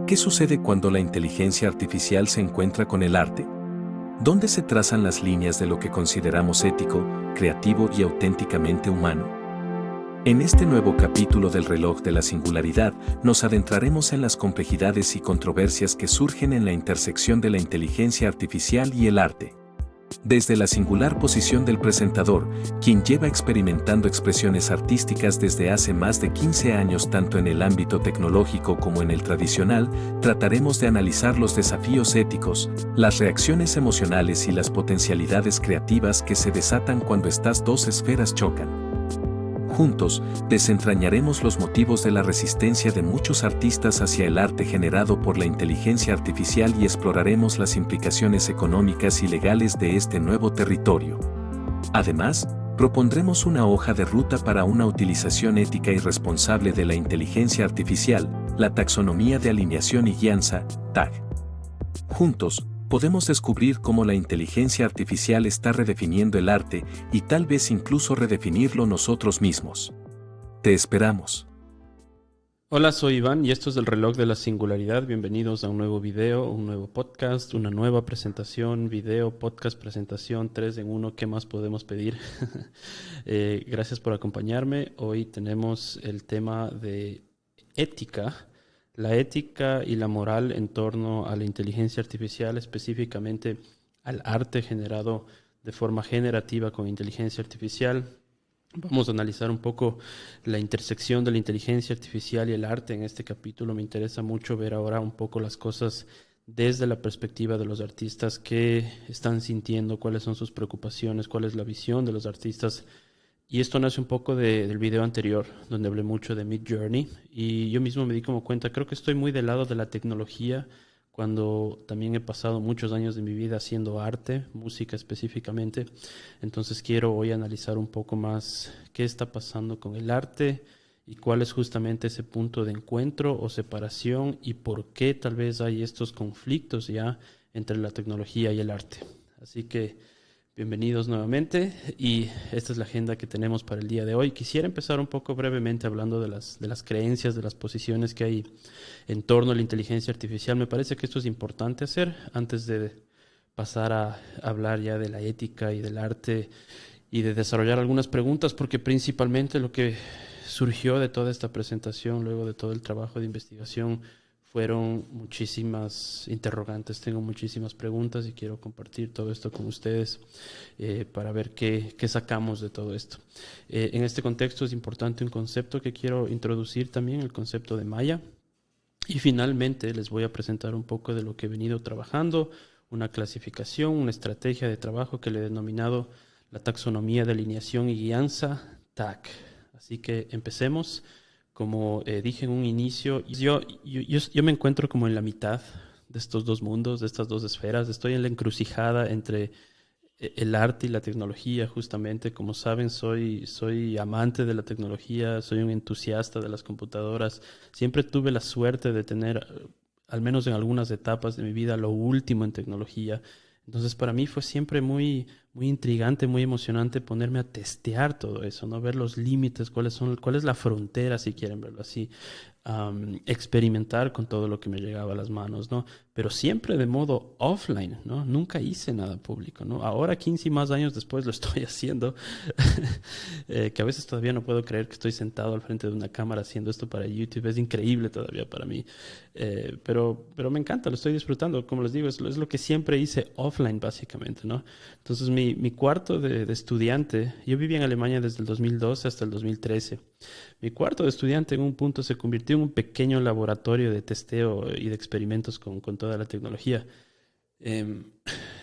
¿Qué sucede cuando la inteligencia artificial se encuentra con el arte? ¿Dónde se trazan las líneas de lo que consideramos ético, creativo y auténticamente humano? En este nuevo capítulo del reloj de la singularidad, nos adentraremos en las complejidades y controversias que surgen en la intersección de la inteligencia artificial y el arte. Desde la singular posición del presentador, quien lleva experimentando expresiones artísticas desde hace más de 15 años tanto en el ámbito tecnológico como en el tradicional, trataremos de analizar los desafíos éticos, las reacciones emocionales y las potencialidades creativas que se desatan cuando estas dos esferas chocan. Juntos, desentrañaremos los motivos de la resistencia de muchos artistas hacia el arte generado por la inteligencia artificial y exploraremos las implicaciones económicas y legales de este nuevo territorio. Además, propondremos una hoja de ruta para una utilización ética y responsable de la inteligencia artificial, la taxonomía de alineación y guianza, TAG. Juntos, podemos descubrir cómo la inteligencia artificial está redefiniendo el arte y tal vez incluso redefinirlo nosotros mismos. Te esperamos. Hola, soy Iván y esto es el reloj de la singularidad. Bienvenidos a un nuevo video, un nuevo podcast, una nueva presentación, video, podcast, presentación, 3 en 1. ¿Qué más podemos pedir? Gracias por acompañarme. Hoy tenemos el tema de ética. La ética y la moral en torno a la inteligencia artificial, específicamente al arte generado de forma generativa con inteligencia artificial. Vamos a analizar un poco la intersección de la inteligencia artificial y el arte en este capítulo. Me interesa mucho ver ahora un poco las cosas desde la perspectiva de los artistas, qué están sintiendo, cuáles son sus preocupaciones, cuál es la visión de los artistas. Y esto nace un poco del video anterior, donde hablé mucho de Midjourney. Y yo mismo me di como cuenta, creo que estoy muy del lado de la tecnología, cuando también he pasado muchos años de mi vida haciendo arte, música específicamente. Entonces quiero hoy analizar un poco más qué está pasando con el arte y cuál es justamente ese punto de encuentro o separación y por qué tal vez hay estos conflictos ya entre la tecnología y el arte. Así que bienvenidos nuevamente y esta es la agenda que tenemos para el día de hoy. Quisiera empezar un poco brevemente hablando de las creencias, de las posiciones que hay en torno a la inteligencia artificial. Me parece que esto es importante hacer antes de pasar a hablar ya de la ética y del arte y de desarrollar algunas preguntas, porque principalmente lo que surgió de toda esta presentación, luego de todo el trabajo de investigación, fueron muchísimas interrogantes, tengo muchísimas preguntas y quiero compartir todo esto con ustedes para ver qué sacamos de todo esto. En este contexto es importante un concepto que quiero introducir también, el concepto de Maya. Y finalmente les voy a presentar un poco de lo que he venido trabajando, una clasificación, una estrategia de trabajo que le he denominado la taxonomía de alineación y guianza, TAG. Así que empecemos. Como dije en un inicio, yo me encuentro como en la mitad de estos dos mundos, de estas dos esferas. Estoy en la encrucijada entre el arte y la tecnología, justamente. Como saben, soy amante de la tecnología, soy un entusiasta de las computadoras. Siempre tuve la suerte de tener, al menos en algunas etapas de mi vida, lo último en tecnología. Entonces, para mí fue siempre muy intrigante, muy emocionante ponerme a testear todo eso, ¿no? Ver los límites, cuál es la frontera, si quieren verlo así. Experimentar con todo lo que me llegaba a las manos, ¿no? Pero siempre de modo offline, ¿no? Nunca hice nada público, ¿no? Ahora, 15 y más años después, lo estoy haciendo. Que a veces todavía no puedo creer que estoy sentado al frente de una cámara haciendo esto para YouTube. Es increíble todavía para mí. Pero me encanta, lo estoy disfrutando. Como les digo, es lo que siempre hice offline, básicamente, ¿no? Entonces, mi cuarto de estudiante, yo viví en Alemania desde el 2012 hasta el 2013. Mi cuarto de estudiante en un punto se convirtió en un pequeño laboratorio de testeo y de experimentos con toda la tecnología. En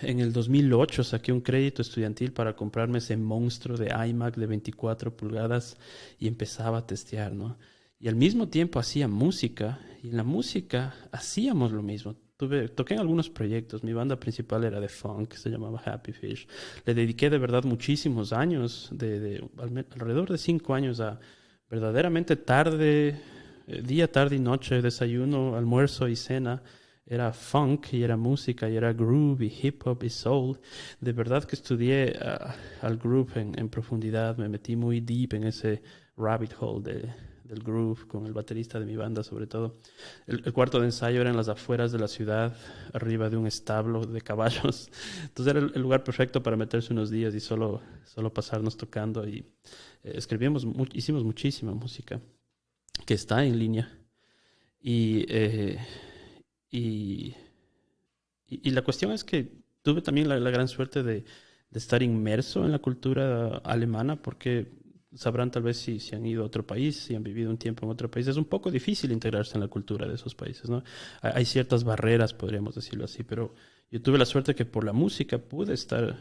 el 2008 saqué un crédito estudiantil para comprarme ese monstruo de iMac de 24 pulgadas y empezaba a testear, ¿no? Y al mismo tiempo hacía música y en la música hacíamos lo mismo. Toqué en algunos proyectos. Mi banda principal era de funk, se llamaba Happy Fish. Le dediqué de verdad muchísimos años, alrededor de 5 años a verdaderamente día, tarde y noche, desayuno, almuerzo y cena. Era funk y era música y era groove y hip hop y soul. De verdad que estudié al groove en profundidad. Me metí muy deep en ese rabbit hole del groove, con el baterista de mi banda sobre todo. El cuarto de ensayo era en las afueras de la ciudad, arriba de un establo de caballos. Entonces era el lugar perfecto para meterse unos días y solo pasarnos tocando. Y hicimos muchísima música que está en línea. Y, eh, y, y la cuestión es que tuve también la gran suerte de estar inmerso en la cultura alemana, porque sabrán tal vez si han ido a otro país, si han vivido un tiempo en otro país. Es un poco difícil integrarse en la cultura de esos países, ¿no? Hay ciertas barreras, podríamos decirlo así, pero yo tuve la suerte que por la música pude estar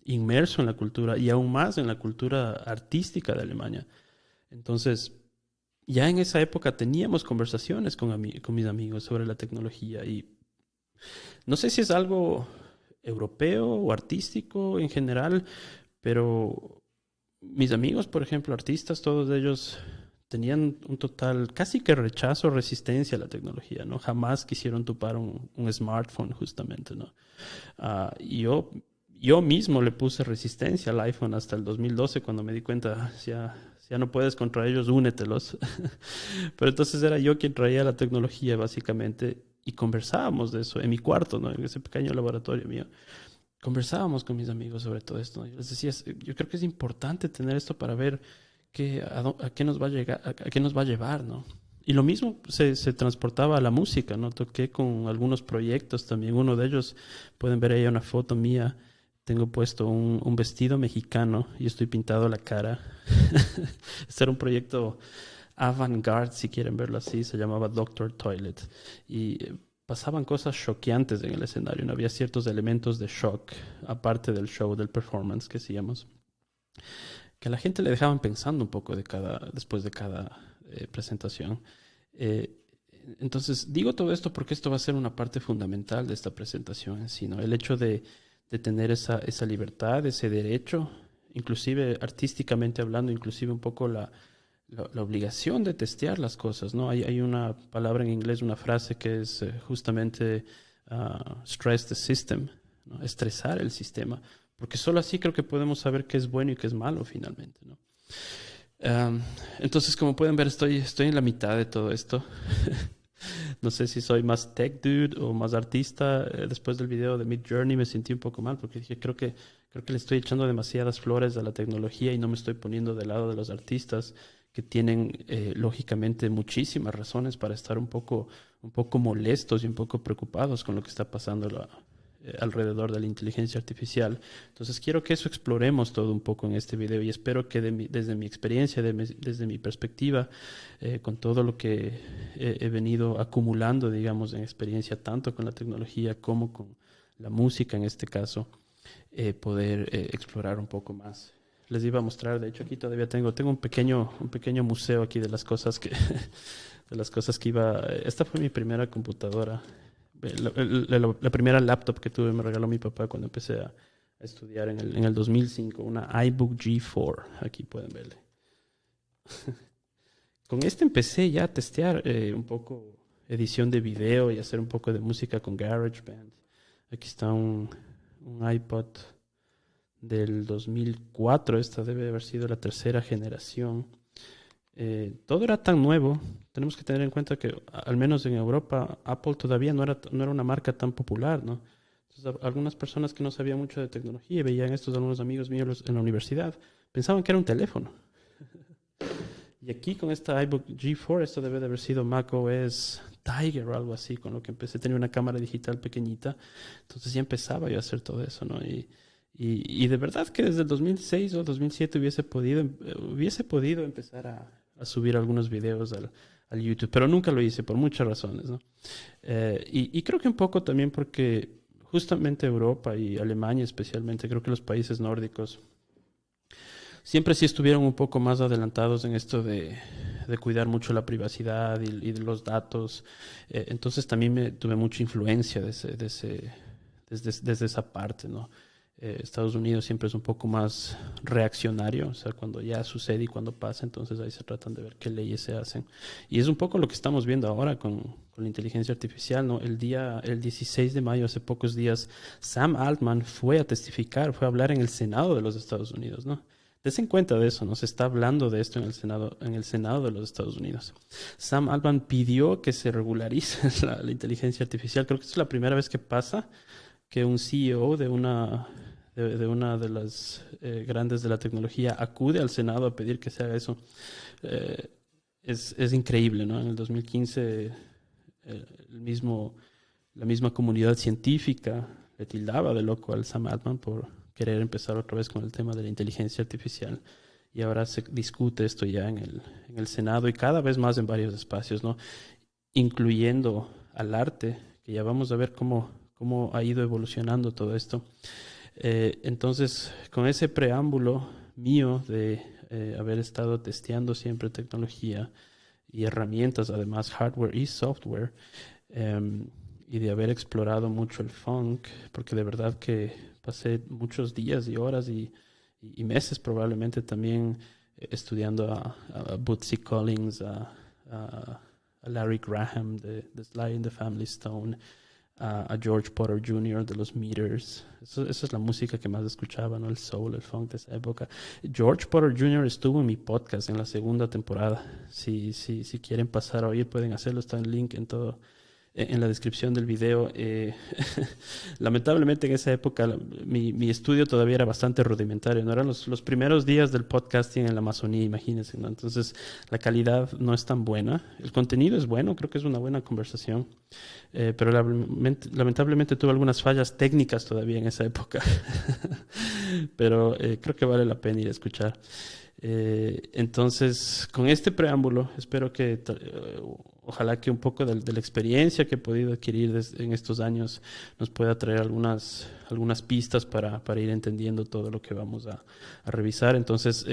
inmerso en la cultura y aún más en la cultura artística de Alemania. Entonces, ya en esa época teníamos conversaciones con mis amigos sobre la tecnología y no sé si es algo europeo o artístico en general, pero mis amigos, por ejemplo, artistas, todos ellos tenían un total, casi que rechazo, resistencia a la tecnología, ¿no? Jamás quisieron topar un smartphone, justamente, ¿no? Yo mismo le puse resistencia al iPhone hasta el 2012, cuando me di cuenta, si ya no puedes contra ellos, únetelos. Pero entonces era yo quien traía la tecnología, básicamente, y conversábamos de eso en mi cuarto, ¿no? En ese pequeño laboratorio mío. Conversábamos con mis amigos sobre todo esto, ¿no? Yo les decía, yo creo que es importante tener esto para ver a qué nos va a llegar, a qué nos va a llevar, ¿no? Y lo mismo se transportaba a la música, ¿no? Toqué con algunos proyectos también. Uno de ellos, pueden ver ahí una foto mía. Tengo puesto un vestido mexicano y estoy pintado la cara. Este era un proyecto avant-garde, si quieren verlo así. Se llamaba Doctor Toilet. Y pasaban cosas choqueantes en el escenario, ¿no? Había ciertos elementos de shock, aparte del show, del performance que hacíamos, que a la gente le dejaban pensando un poco después de cada presentación. Eh, entonces, digo todo esto porque esto va a ser una parte fundamental de esta presentación en sí, ¿no? El hecho de tener esa libertad, ese derecho, inclusive artísticamente hablando, inclusive un poco la obligación de testear las cosas, ¿no? Hay una palabra en inglés, una frase que es justamente stress the system, ¿no? Estresar el sistema, porque solo así creo que podemos saber qué es bueno y qué es malo finalmente, ¿no? Entonces, como pueden ver, estoy en la mitad de todo esto. No sé si soy más tech dude o más artista. Después del video de Midjourney me sentí un poco mal porque dije, creo que le estoy echando demasiadas flores a la tecnología y no me estoy poniendo del lado de los artistas que tienen lógicamente muchísimas razones para estar un poco molestos y un poco preocupados con lo que está pasando alrededor de la inteligencia artificial. Entonces quiero que eso exploremos todo un poco en este video y espero que desde mi experiencia, desde mi perspectiva, con todo lo que he venido acumulando, digamos, en experiencia tanto con la tecnología como con la música en este caso, poder explorar un poco más. Les iba a mostrar, de hecho aquí todavía tengo un pequeño museo aquí de las cosas que iba. Esta fue mi primera computadora, la primera laptop que tuve me regaló mi papá cuando empecé a estudiar en el 2005, una iBook G4, aquí pueden verle. Con este empecé ya a testear un poco edición de video y hacer un poco de música con GarageBand. Aquí está un iPod del 2004, esta debe haber sido la tercera generación. Todo era tan nuevo. Tenemos que tener en cuenta que, al menos en Europa, Apple todavía no era una marca tan popular, ¿no? Entonces, algunas personas que no sabían mucho de tecnología y veían algunos amigos míos en la universidad, pensaban que era un teléfono. Y aquí con esta iBook G4, esto debe de haber sido macOS Tiger o algo así, con lo que empecé. Tenía una cámara digital pequeñita, entonces ya empezaba yo a hacer todo eso, ¿no? Y de verdad que desde el 2006 o 2007 hubiese podido empezar a subir algunos videos al YouTube, pero nunca lo hice por muchas razones, ¿no? Y creo que un poco también porque justamente Europa y Alemania especialmente, creo que los países nórdicos siempre sí estuvieron un poco más adelantados en esto de cuidar mucho la privacidad y de los datos. Entonces también tuve mucha influencia desde esa parte, ¿no? Estados Unidos siempre es un poco más reaccionario, o sea, cuando ya sucede y cuando pasa, entonces ahí se tratan de ver qué leyes se hacen. Y es un poco lo que estamos viendo ahora con la inteligencia artificial, ¿no? El 16 de mayo, hace pocos días, Sam Altman fue a testificar, fue a hablar en el Senado de los Estados Unidos, ¿no? des en cuenta de eso, ¿no? Se está hablando de esto en el Senado de los Estados Unidos. Sam Altman pidió que se regularice la inteligencia artificial. Creo que es la primera vez que pasa que un CEO de una de las grandes de la tecnología acude al Senado a pedir que se haga eso. Eh, es increíble, ¿no? En el 2015 el mismo, la misma comunidad científica le tildaba de loco al Sam Altman por querer empezar otra vez con el tema de la inteligencia artificial. Y ahora se discute esto ya en el Senado y cada vez más en varios espacios, ¿no? Incluyendo al arte, que ya vamos a ver cómo ha ido evolucionando todo esto. Entonces, con ese preámbulo mío de haber estado testeando siempre tecnología y herramientas, además hardware y software, y de haber explorado mucho el funk, porque de verdad que pasé muchos días y horas y meses probablemente también estudiando a Bootsy Collins, a Larry Graham de Sly and the Family Stone, a George Porter Jr. de los Meters. Esa es la música que más escuchaba, ¿no? El soul, el funk de esa época. George Porter Jr. estuvo en mi podcast en la segunda temporada. Si quieren pasar a oír, pueden hacerlo. Está en link en la descripción del video. Lamentablemente en esa época mi estudio todavía era bastante rudimentario, no eran los primeros días del podcasting en la Amazonía, imagínense, ¿no? Entonces la calidad no es tan buena, el contenido es bueno, creo que es una buena conversación, pero lamentablemente tuve algunas fallas técnicas todavía en esa época. Pero creo que vale la pena ir a escuchar. Entonces, con este preámbulo, espero que ojalá que un poco de la experiencia que he podido adquirir en estos años nos pueda traer algunas pistas para ir entendiendo todo lo que vamos a revisar. Entonces,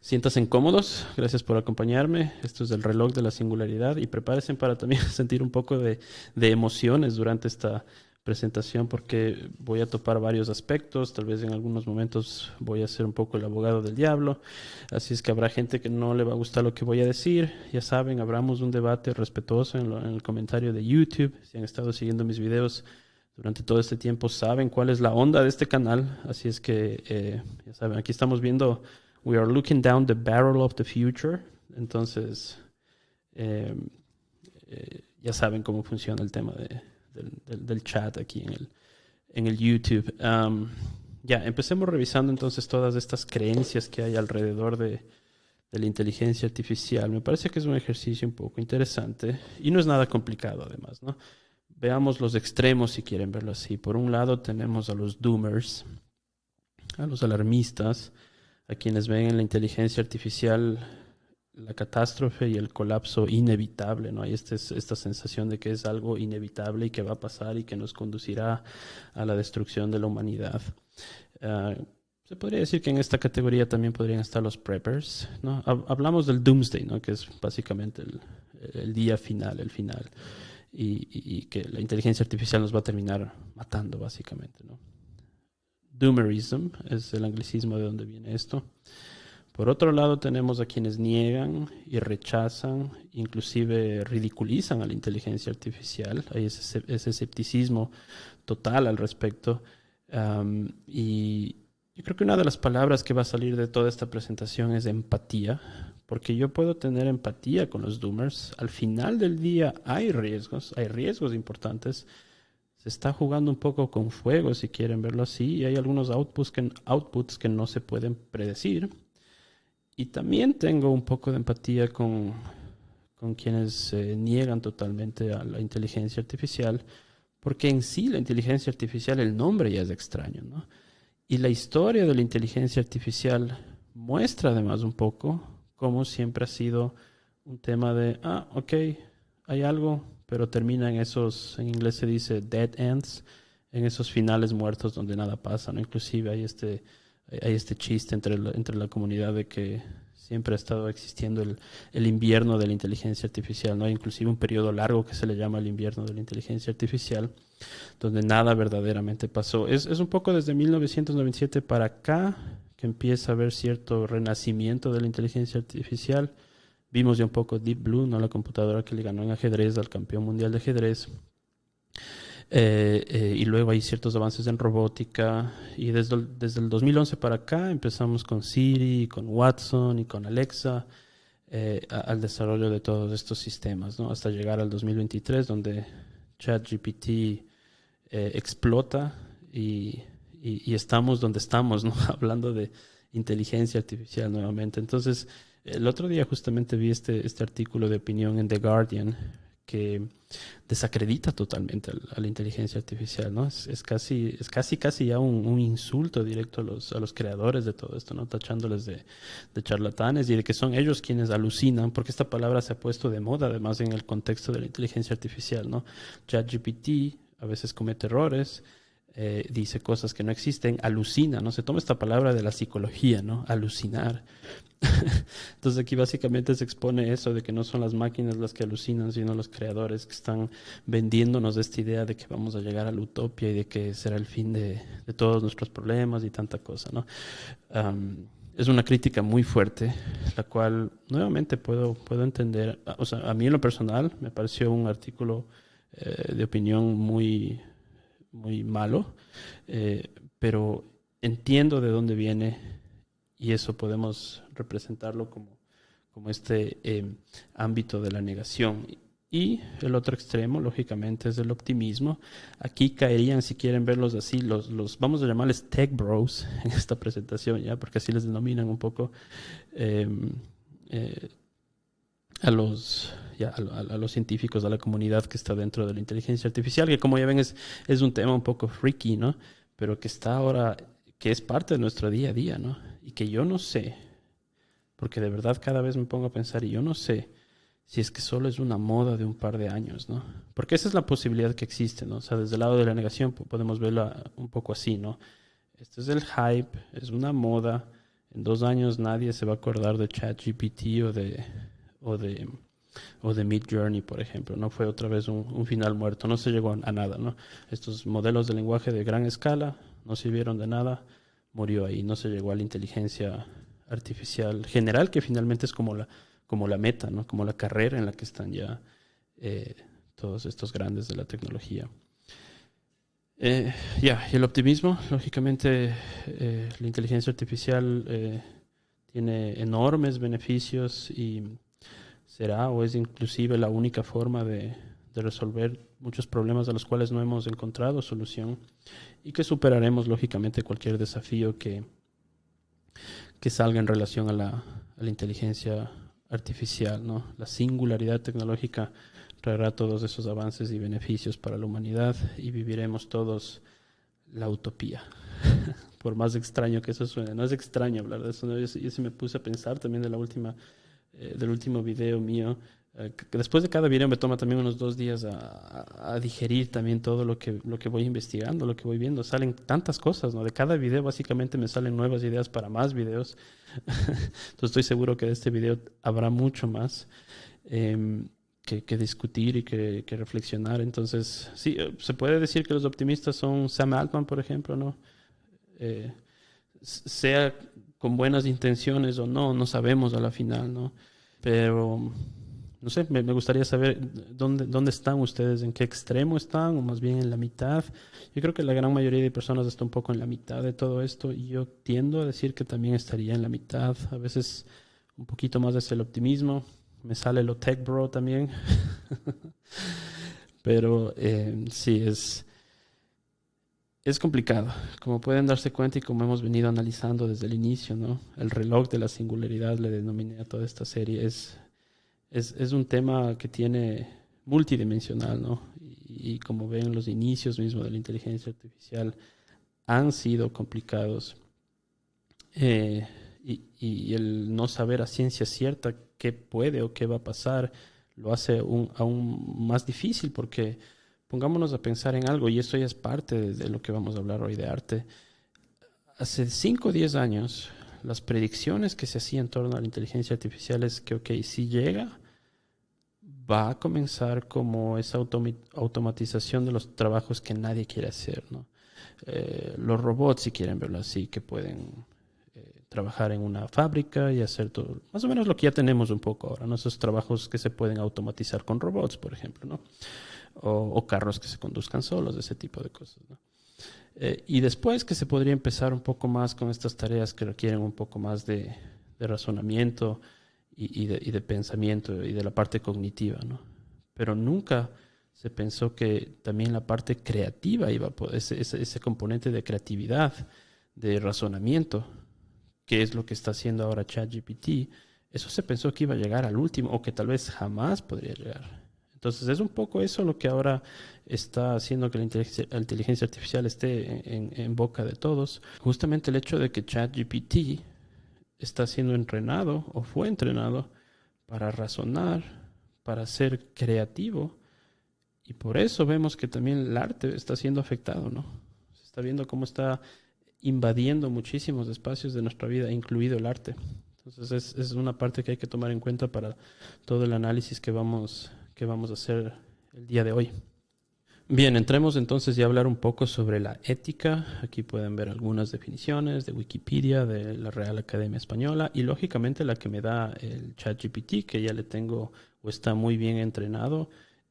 siéntanse cómodos, gracias por acompañarme. Esto es el reloj de la singularidad y prepárense para también sentir un poco de emociones durante esta presentación, porque voy a topar varios aspectos, tal vez en algunos momentos voy a ser un poco el abogado del diablo, así es que habrá gente que no le va a gustar lo que voy a decir. Ya saben, abramos un debate respetuoso en el comentario de YouTube. Si han estado siguiendo mis videos durante todo este tiempo, saben cuál es la onda de este canal, así es que ya saben, aquí estamos viendo We are looking down the barrel of the future. Entonces ya saben cómo funciona el tema del chat aquí en el YouTube. Ya, empecemos revisando entonces todas estas creencias que hay alrededor de la inteligencia artificial. Me parece que es un ejercicio un poco interesante y no es nada complicado además, ¿no? Veamos los extremos si quieren verlo así. Por un lado tenemos a los doomers, a los alarmistas, a quienes ven en la inteligencia artificial la catástrofe y el colapso inevitable, ¿no? Hay esta sensación de que es algo inevitable y que va a pasar y que nos conducirá a la destrucción de la humanidad. Se podría decir que en esta categoría también podrían estar los preppers, ¿no? Hablamos del doomsday, ¿no? Que es básicamente el día final, el final, y que la inteligencia artificial nos va a terminar matando, básicamente, ¿no? Doomerism es el anglicismo de donde viene esto. Por otro lado, tenemos a quienes niegan y rechazan, inclusive ridiculizan a la inteligencia artificial. Hay ese escepticismo total al respecto. Y yo creo que una de las palabras que va a salir de toda esta presentación es empatía, porque yo puedo tener empatía con los doomers. Al final del día hay riesgos importantes. Se está jugando un poco con fuego, si quieren verlo así, y hay algunos outputs que no se pueden predecir. Y también tengo un poco de empatía con quienes niegan totalmente a la inteligencia artificial, porque en sí la inteligencia artificial, el nombre ya es extraño, ¿no? Y la historia de la inteligencia artificial muestra además un poco cómo siempre ha sido un tema de, ok, hay algo, pero termina en en inglés se dice dead ends, en esos finales muertos donde nada pasa, ¿no? Inclusive hay este chiste entre la comunidad de que siempre ha estado existiendo el invierno de la inteligencia artificial, ¿no? Hay inclusive un periodo largo que se le llama el invierno de la inteligencia artificial, donde nada verdaderamente pasó. Es un poco desde 1997 para acá que empieza a haber cierto renacimiento de la inteligencia artificial. Vimos ya un poco Deep Blue, ¿no? La computadora que le ganó en ajedrez al campeón mundial de ajedrez. Y luego hay ciertos avances en robótica. Y desde el 2011 para acá empezamos con Siri, con Watson y con Alexa, al desarrollo de todos estos sistemas, ¿no? Hasta llegar al 2023, donde ChatGPT explota y estamos donde estamos, ¿no? Hablando de inteligencia artificial nuevamente. Entonces, el otro día justamente vi este artículo de opinión en The Guardian que desacredita totalmente a la inteligencia artificial, ¿no? Es casi ya un insulto directo a los creadores de todo esto, ¿no? Tachándoles de charlatanes y de que son ellos quienes alucinan, porque esta palabra se ha puesto de moda, además, en el contexto de la inteligencia artificial, ¿no? ChatGPT a veces comete errores, dice cosas que no existen, alucina, ¿no? Se toma esta palabra de la psicología, ¿no? Alucinar. Entonces aquí básicamente se expone eso de que no son las máquinas las que alucinan, sino los creadores que están vendiéndonos esta idea de que vamos a llegar a la utopía y de que será el fin de todos nuestros problemas y tanta cosa, ¿no? Es una crítica muy fuerte, la cual nuevamente puedo entender. O sea, a mí en lo personal me pareció un artículo de opinión muy malo, pero entiendo de dónde viene y eso podemos representarlo como este ámbito de la negación. Y el otro extremo, lógicamente, es el optimismo. Aquí caerían, si quieren verlos así, los vamos a llamarles tech bros en esta presentación, ya, porque así les denominan un poco a los científicos, a la comunidad que está dentro de la inteligencia artificial, que como ya ven es un tema un poco freaky, ¿no? Pero que está ahora, que es parte de nuestro día a día, ¿no? Y que yo no sé, porque de verdad cada vez me pongo a pensar y yo no sé si es que solo es una moda de un par de años, ¿no? Porque esa es la posibilidad que existe, ¿no? O sea, desde el lado de la negación podemos verla un poco así, ¿no? Este es el hype, es una moda. En 2 años nadie se va a acordar de ChatGPT o de Midjourney, por ejemplo. No fue otra vez un final muerto, no se llegó a nada, ¿no? Estos modelos de lenguaje de gran escala no sirvieron de nada, murió ahí, no se llegó a la inteligencia artificial general, que finalmente es como la meta, ¿no? Como la carrera en la que están ya todos estos grandes de la tecnología. Y el optimismo, lógicamente, la inteligencia artificial tiene enormes beneficios y será o es inclusive la única forma de resolver muchos problemas a los cuales no hemos encontrado solución y que superaremos lógicamente cualquier desafío que salga en relación a la inteligencia artificial, ¿no? La singularidad tecnológica traerá todos esos avances y beneficios para la humanidad y viviremos todos la utopía. Por más extraño que eso suene, no es extraño hablar de eso, ¿no? Yo sí me puse a pensar también del último video mío. Que después de cada video me toma también unos 2 días a digerir también todo lo que voy investigando, lo que voy viendo. Salen tantas cosas, ¿no? De cada video básicamente me salen nuevas ideas para más videos. Entonces estoy seguro que de este video habrá mucho más que discutir y que reflexionar. Entonces, sí, se puede decir que los optimistas son Sam Altman, por ejemplo, ¿no? Sea con buenas intenciones o no sabemos a la final, ¿no? Pero no sé, me gustaría saber dónde están ustedes, en qué extremo están, o más bien en la mitad. Yo creo que la gran mayoría de personas está un poco en la mitad de todo esto, y yo tiendo a decir que también estaría en la mitad. A veces un poquito más hacia el optimismo. Me sale lo tech bro también. Pero sí, es complicado. Como pueden darse cuenta y como hemos venido analizando desde el inicio, ¿no? El reloj de la singularidad, le denominé a toda esta serie, es un tema que tiene multidimensional, ¿no? Y como ven, los inicios mismos de la inteligencia artificial han sido complicados. Y el no saber a ciencia cierta qué puede o qué va a pasar lo hace aún más difícil, porque pongámonos a pensar en algo, y esto ya es parte de lo que vamos a hablar hoy de arte. Hace 5 o 10 años, las predicciones que se hacían en torno a la inteligencia artificial es que, ok, si llega, va a comenzar como esa automatización de los trabajos que nadie quiere hacer, ¿no? Los robots, si quieren verlo así, que pueden trabajar en una fábrica y hacer todo, más o menos lo que ya tenemos un poco ahora, ¿no? Esos trabajos que se pueden automatizar con robots, por ejemplo, ¿no? O carros que se conduzcan solos, ese tipo de cosas, ¿no? Y después que se podría empezar un poco más con estas tareas que requieren un poco más de razonamiento y de pensamiento y de la parte cognitiva, ¿no? Pero nunca se pensó que también la parte creativa iba a poder, ese componente de creatividad, de razonamiento, que es lo que está haciendo ahora ChatGPT, eso se pensó que iba a llegar al último o que tal vez jamás podría llegar. Entonces es un poco eso lo que ahora está haciendo que la inteligencia artificial esté en boca de todos. Justamente el hecho de que ChatGPT está siendo entrenado o fue entrenado para razonar, para ser creativo, y por eso vemos que también el arte está siendo afectado, ¿no? Se está viendo cómo está invadiendo muchísimos espacios de nuestra vida, incluido el arte. Entonces es una parte que hay que tomar en cuenta para todo el análisis que vamos a hacer el día de hoy. Bien, entremos entonces ya a hablar un poco sobre la ética. Aquí pueden ver algunas definiciones de Wikipedia, de la Real Academia Española y lógicamente la que me da el ChatGPT, que ya le tengo o está muy bien entrenado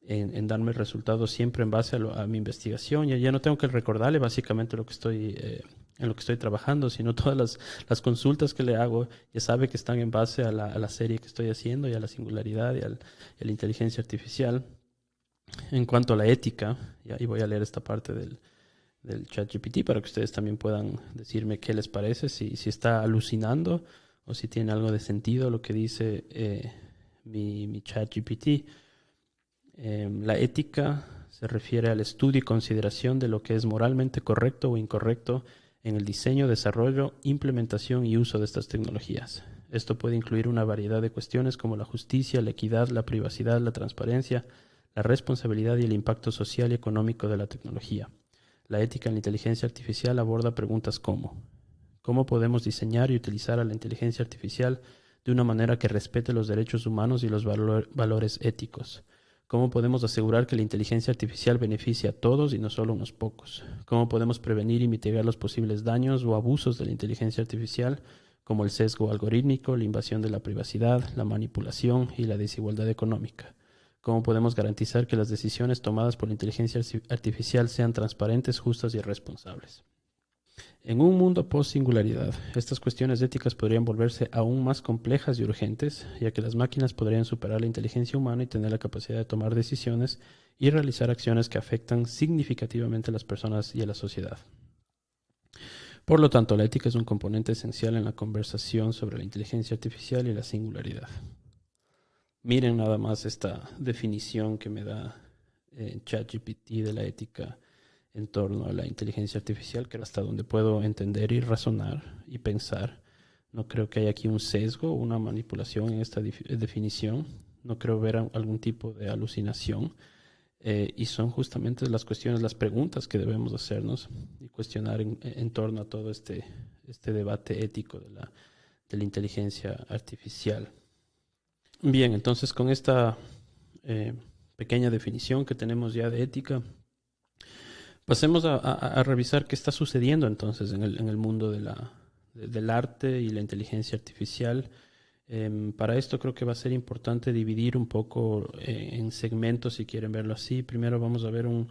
en darme resultados siempre en base a mi investigación. Ya no tengo que recordarle básicamente lo que en lo que estoy trabajando, sino todas las consultas que le hago, ya sabe que están en base a la serie que estoy haciendo y a la singularidad y a la inteligencia artificial. En cuanto a la ética, y ahí voy a leer esta parte del ChatGPT para que ustedes también puedan decirme qué les parece, si está alucinando o si tiene algo de sentido lo que dice mi ChatGPT. La ética se refiere al estudio y consideración de lo que es moralmente correcto o incorrecto en el diseño, desarrollo, implementación y uso de estas tecnologías. Esto puede incluir una variedad de cuestiones como la justicia, la equidad, la privacidad, la transparencia, la responsabilidad y el impacto social y económico de la tecnología. La ética en la inteligencia artificial aborda preguntas como: ¿cómo podemos diseñar y utilizar a la inteligencia artificial de una manera que respete los derechos humanos y los valores éticos? ¿Cómo podemos asegurar que la inteligencia artificial beneficie a todos y no solo a unos pocos? ¿Cómo podemos prevenir y mitigar los posibles daños o abusos de la inteligencia artificial, como el sesgo algorítmico, la invasión de la privacidad, la manipulación y la desigualdad económica? ¿Cómo podemos garantizar que las decisiones tomadas por la inteligencia artificial sean transparentes, justas y responsables? En un mundo post-singularidad, estas cuestiones éticas podrían volverse aún más complejas y urgentes, ya que las máquinas podrían superar la inteligencia humana y tener la capacidad de tomar decisiones y realizar acciones que afectan significativamente a las personas y a la sociedad. Por lo tanto, la ética es un componente esencial en la conversación sobre la inteligencia artificial y la singularidad. Miren nada más esta definición que me da ChatGPT de la ética en torno a la inteligencia artificial, que hasta donde puedo entender y razonar y pensar. No creo que haya aquí un sesgo o una manipulación en esta definición. No creo ver algún tipo de alucinación. Y son justamente las cuestiones, las preguntas que debemos hacernos y cuestionar en torno a todo este debate ético de la inteligencia artificial. Bien, entonces con esta pequeña definición que tenemos ya de ética, pasemos a revisar qué está sucediendo entonces en el mundo del arte y la inteligencia artificial. Para esto creo que va a ser importante dividir un poco en segmentos, si quieren verlo así. Primero vamos a ver un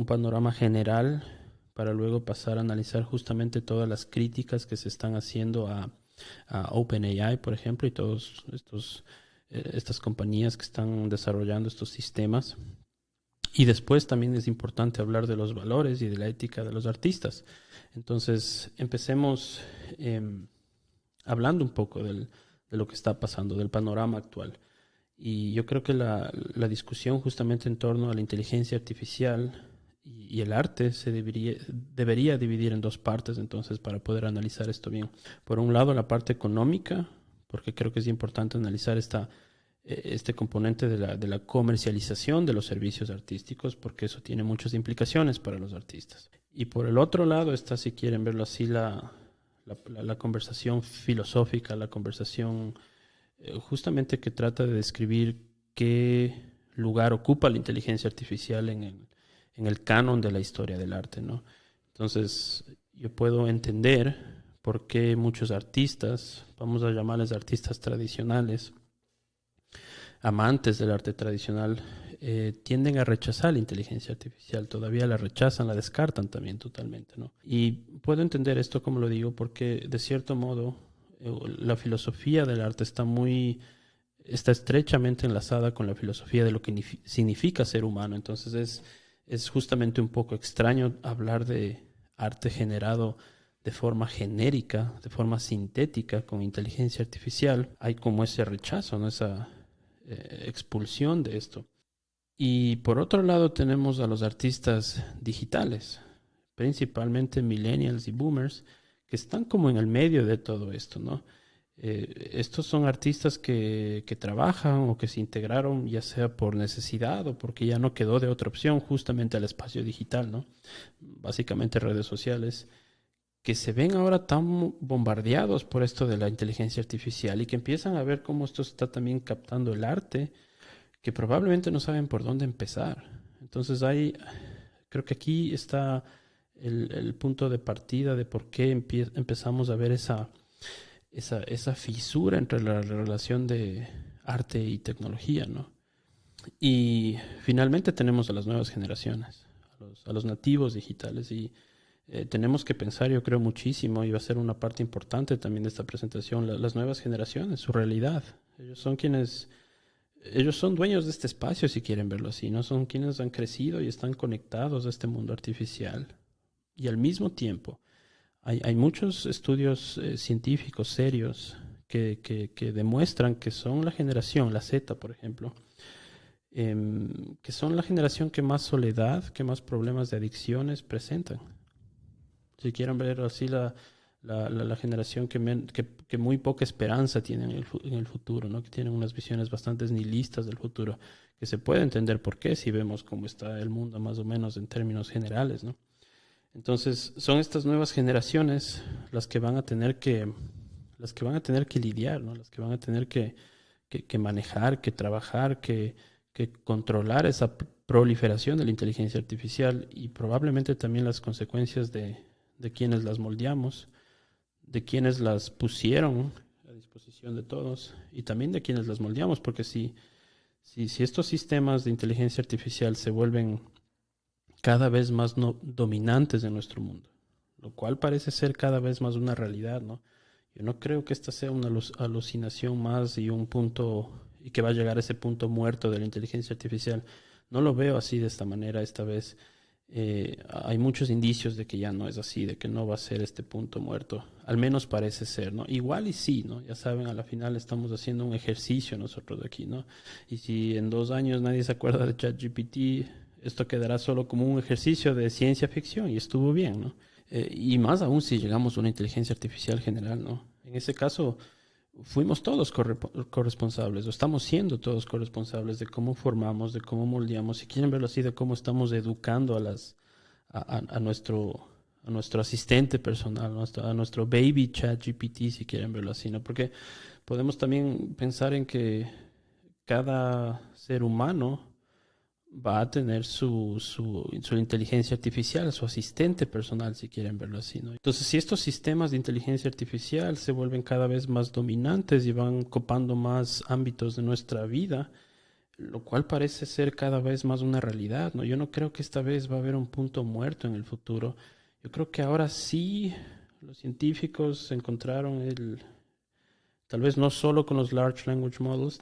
panorama general para luego pasar a analizar justamente todas las críticas que se están haciendo a OpenAI, por ejemplo, y todos estas compañías que están desarrollando estos sistemas. Y después también es importante hablar de los valores y de la ética de los artistas. Entonces, empecemos hablando un poco de lo que está pasando, del panorama actual. Y yo creo que la discusión justamente en torno a la inteligencia artificial y el arte se debería dividir en dos partes, entonces, para poder analizar esto bien. Por un lado, la parte económica, porque creo que es importante analizar este componente de la comercialización de los servicios artísticos, porque eso tiene muchas implicaciones para los artistas. Y por el otro lado está, si quieren verlo así, la conversación filosófica, la conversación justamente que trata de describir qué lugar ocupa la inteligencia artificial en el canon de la historia del arte, ¿no? Entonces, yo puedo entender por qué muchos artistas, vamos a llamarles artistas tradicionales, amantes del arte tradicional, tienden a rechazar la inteligencia artificial. Todavía la rechazan, la descartan también totalmente, ¿no? Y puedo entender esto, como lo digo, porque de cierto modo la filosofía del arte está estrechamente enlazada con la filosofía de lo que significa ser humano. Entonces es justamente un poco extraño hablar de arte generado de forma genérica, de forma sintética, con inteligencia artificial. Hay como ese rechazo, ¿no? Esa expulsión de esto. Y por otro lado tenemos a los artistas digitales, principalmente millennials y boomers, que están como en el medio de todo esto, ¿no? Estos son artistas que trabajan o que se integraron ya sea por necesidad o porque ya no quedó de otra opción justamente al espacio digital, ¿no? Básicamente redes sociales, que se ven ahora tan bombardeados por esto de la inteligencia artificial y que empiezan a ver cómo esto está también captando el arte, que probablemente no saben por dónde empezar. Entonces creo que aquí está el punto de partida de por qué empezamos a ver esa fisura entre la relación de arte y tecnología, ¿no? Y finalmente tenemos a las nuevas generaciones, a los nativos digitales y tenemos que pensar, yo creo, muchísimo y va a ser una parte importante también de esta presentación, las nuevas generaciones, su realidad. Ellos son dueños de este espacio, si quieren verlo así, ¿no? Son quienes han crecido y están conectados a este mundo artificial. Y al mismo tiempo, hay muchos estudios científicos serios que demuestran que son la generación, la Z, por ejemplo, que son la generación que más soledad, que más problemas de adicciones presentan. Si quieren ver así la generación que muy poca esperanza tiene en el futuro, ¿no? Que tienen unas visiones bastante nihilistas del futuro, que se puede entender por qué si vemos cómo está el mundo más o menos en términos generales, ¿no? Entonces, son estas nuevas generaciones las que van a tener que lidiar, ¿no? Las que van a tener que manejar, que trabajar, que controlar esa proliferación de la inteligencia artificial y probablemente también las consecuencias de quienes las moldeamos, de quienes las pusieron a disposición de todos y también de quienes las moldeamos, porque si estos sistemas de inteligencia artificial se vuelven cada vez más dominantes en nuestro mundo, lo cual parece ser cada vez más una realidad, ¿no? Yo no creo que esta sea una alucinación más y un punto, y que va a llegar a ese punto muerto de la inteligencia artificial. No lo veo así de esta manera esta vez. Hay muchos indicios de que ya no es así, de que no va a ser este punto muerto. Al menos parece ser, ¿no? Igual y sí, ¿no? Ya saben, a la final estamos haciendo un ejercicio nosotros aquí, ¿no? Y si en 2 años nadie se acuerda de ChatGPT, esto quedará solo como un ejercicio de ciencia ficción y estuvo bien, ¿no? Y más aún si llegamos a una inteligencia artificial general, ¿no? En ese caso, fuimos todos corresponsables, o estamos siendo todos corresponsables de cómo formamos, de cómo moldeamos, si quieren verlo así, de cómo estamos educando a nuestro asistente personal, a nuestro baby ChatGPT, si quieren verlo así, ¿no? Porque podemos también pensar en que cada ser humano va a tener su inteligencia artificial, su asistente personal, si quieren verlo así, ¿no? Entonces, si estos sistemas de inteligencia artificial se vuelven cada vez más dominantes y van copando más ámbitos de nuestra vida, lo cual parece ser cada vez más una realidad, ¿no? Yo no creo que esta vez va a haber un punto muerto en el futuro. Yo creo que ahora sí los científicos encontraron tal vez no solo con los Large Language Models,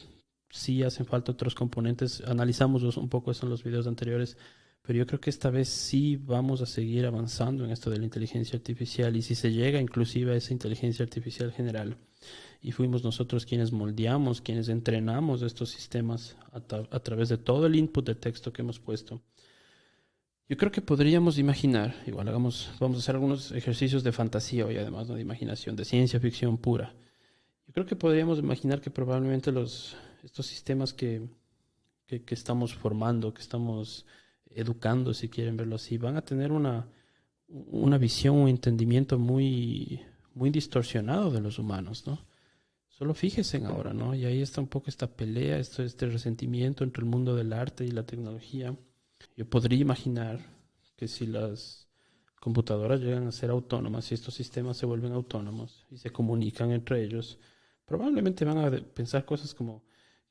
sí hacen falta otros componentes. Analizamos un poco eso en los videos anteriores, pero yo creo que esta vez sí vamos a seguir avanzando en esto de la inteligencia artificial y si se llega inclusive a esa inteligencia artificial general y fuimos nosotros quienes moldeamos, quienes entrenamos estos sistemas a través de todo el input de texto que hemos puesto. Yo creo que podríamos imaginar, igual vamos a hacer algunos ejercicios de fantasía hoy además, ¿no? De imaginación, de ciencia ficción pura. Yo creo que podríamos imaginar que probablemente estos sistemas que estamos formando, que estamos educando, si quieren verlo así, van a tener una visión, un entendimiento muy, muy distorsionado de los humanos, ¿no? Solo fíjense en ahora, ¿no? Y ahí está un poco esta pelea, este resentimiento entre el mundo del arte y la tecnología. Yo podría imaginar que si las computadoras llegan a ser autónomas y estos sistemas se vuelven autónomos y se comunican entre ellos, probablemente van a pensar cosas como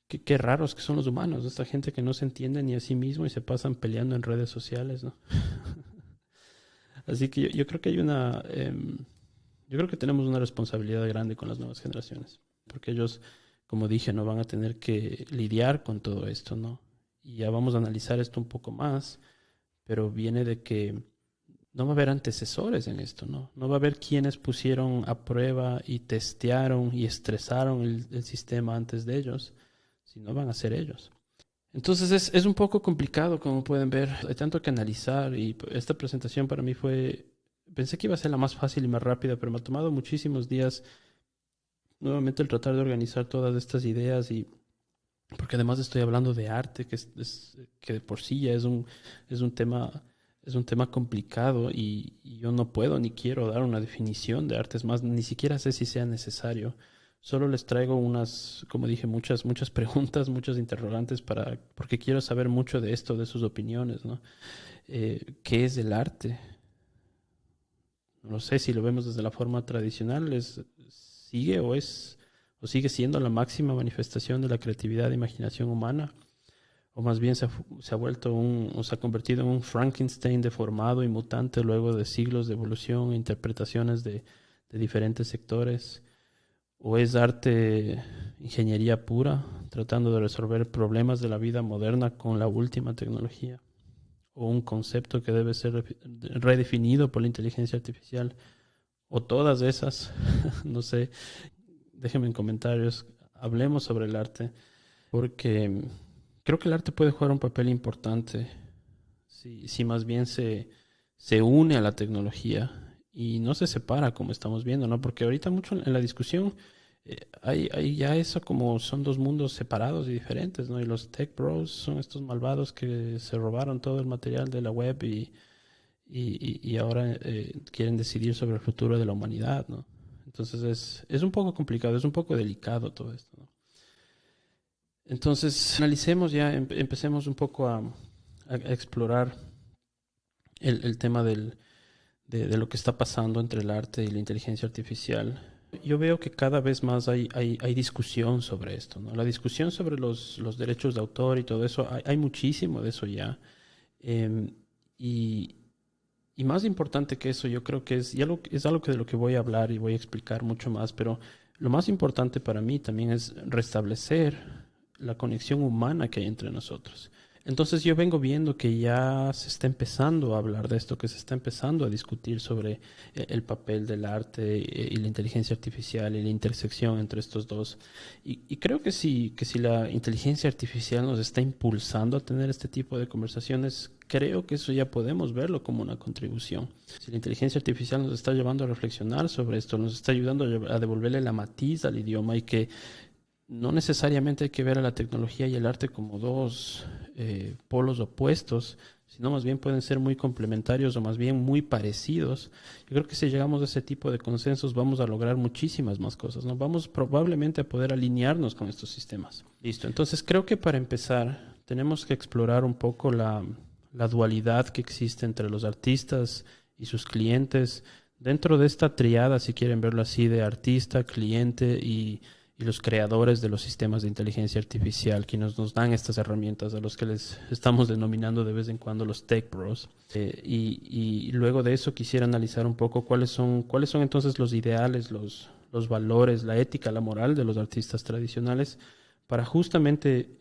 qué raros que son los humanos, esta gente que no se entiende ni a sí mismo y se pasan peleando en redes sociales, ¿no? Así que yo creo que yo creo que tenemos una responsabilidad grande con las nuevas generaciones, porque ellos, como dije, no van a tener que lidiar con todo esto, ¿no? Y ya vamos a analizar esto un poco más, pero viene de que no va a haber antecesores en esto, ¿no? No va a haber quienes pusieron a prueba y testearon y estresaron el sistema antes de ellos, sino van a ser ellos. Entonces es un poco complicado, como pueden ver. Hay tanto que analizar y esta presentación para mí pensé que iba a ser la más fácil y más rápida, pero me ha tomado muchísimos días nuevamente el tratar de organizar todas estas ideas y porque además estoy hablando de arte, que de por sí ya es un tema, es un tema complicado y yo no puedo ni quiero dar una definición de arte, es más, ni siquiera sé si sea necesario. Solo les traigo como dije, muchas preguntas, muchos interrogantes porque quiero saber mucho de esto, de sus opiniones, ¿no? ¿Qué es el arte? No sé si lo vemos desde la forma tradicional, sigue o sigue siendo la máxima manifestación de la creatividad e imaginación humana, o más bien se ha vuelto o se ha convertido en un Frankenstein deformado y mutante luego de siglos de evolución e interpretaciones de diferentes sectores. ¿O es arte, ingeniería pura, tratando de resolver problemas de la vida moderna con la última tecnología? ¿O un concepto que debe ser redefinido por la inteligencia artificial? ¿O todas esas? No sé, déjenme en comentarios. Hablemos sobre el arte, porque creo que el arte puede jugar un papel importante si más bien se une a la tecnología y no se separa como estamos viendo, ¿no? Porque ahorita mucho en la discusión hay ya eso como son dos mundos separados y diferentes, ¿no? Y los tech bros son estos malvados que se robaron todo el material de la web y ahora quieren decidir sobre el futuro de la humanidad, ¿no? Entonces es un poco complicado, es un poco delicado todo esto, ¿no? Entonces analicemos ya, empecemos un poco a explorar el tema de lo que está pasando entre el arte y la inteligencia artificial. Yo veo que cada vez más hay discusión sobre esto, ¿no? La discusión sobre los derechos de autor y todo eso, hay muchísimo de eso ya. Eh, y, y más importante que eso, yo creo que es algo de lo que voy a hablar y voy a explicar mucho más, pero lo más importante para mí también es restablecer la conexión humana que hay entre nosotros. Entonces yo vengo viendo que ya se está empezando a hablar de esto, que se está empezando a discutir sobre el papel del arte y la inteligencia artificial y la intersección entre estos dos. Y creo que si la inteligencia artificial nos está impulsando a tener este tipo de conversaciones, creo que eso ya podemos verlo como una contribución. Si la inteligencia artificial nos está llevando a reflexionar sobre esto, nos está ayudando a devolverle la matiz al idioma y que no necesariamente hay que ver a la tecnología y el arte como dos polos opuestos, sino más bien pueden ser muy complementarios o más bien muy parecidos. Yo creo que si llegamos a ese tipo de consensos vamos a lograr muchísimas más cosas, ¿no? Vamos probablemente a poder alinearnos con estos sistemas. Listo, entonces creo que para empezar tenemos que explorar un poco la dualidad que existe entre los artistas y sus clientes dentro de esta triada, si quieren verlo así, de artista, cliente y los creadores de los sistemas de inteligencia artificial, quienes nos dan estas herramientas, a los que les estamos denominando de vez en cuando los tech bros. Y luego de eso quisiera analizar un poco cuáles son entonces los ideales, los valores, la ética, la moral de los artistas tradicionales, para justamente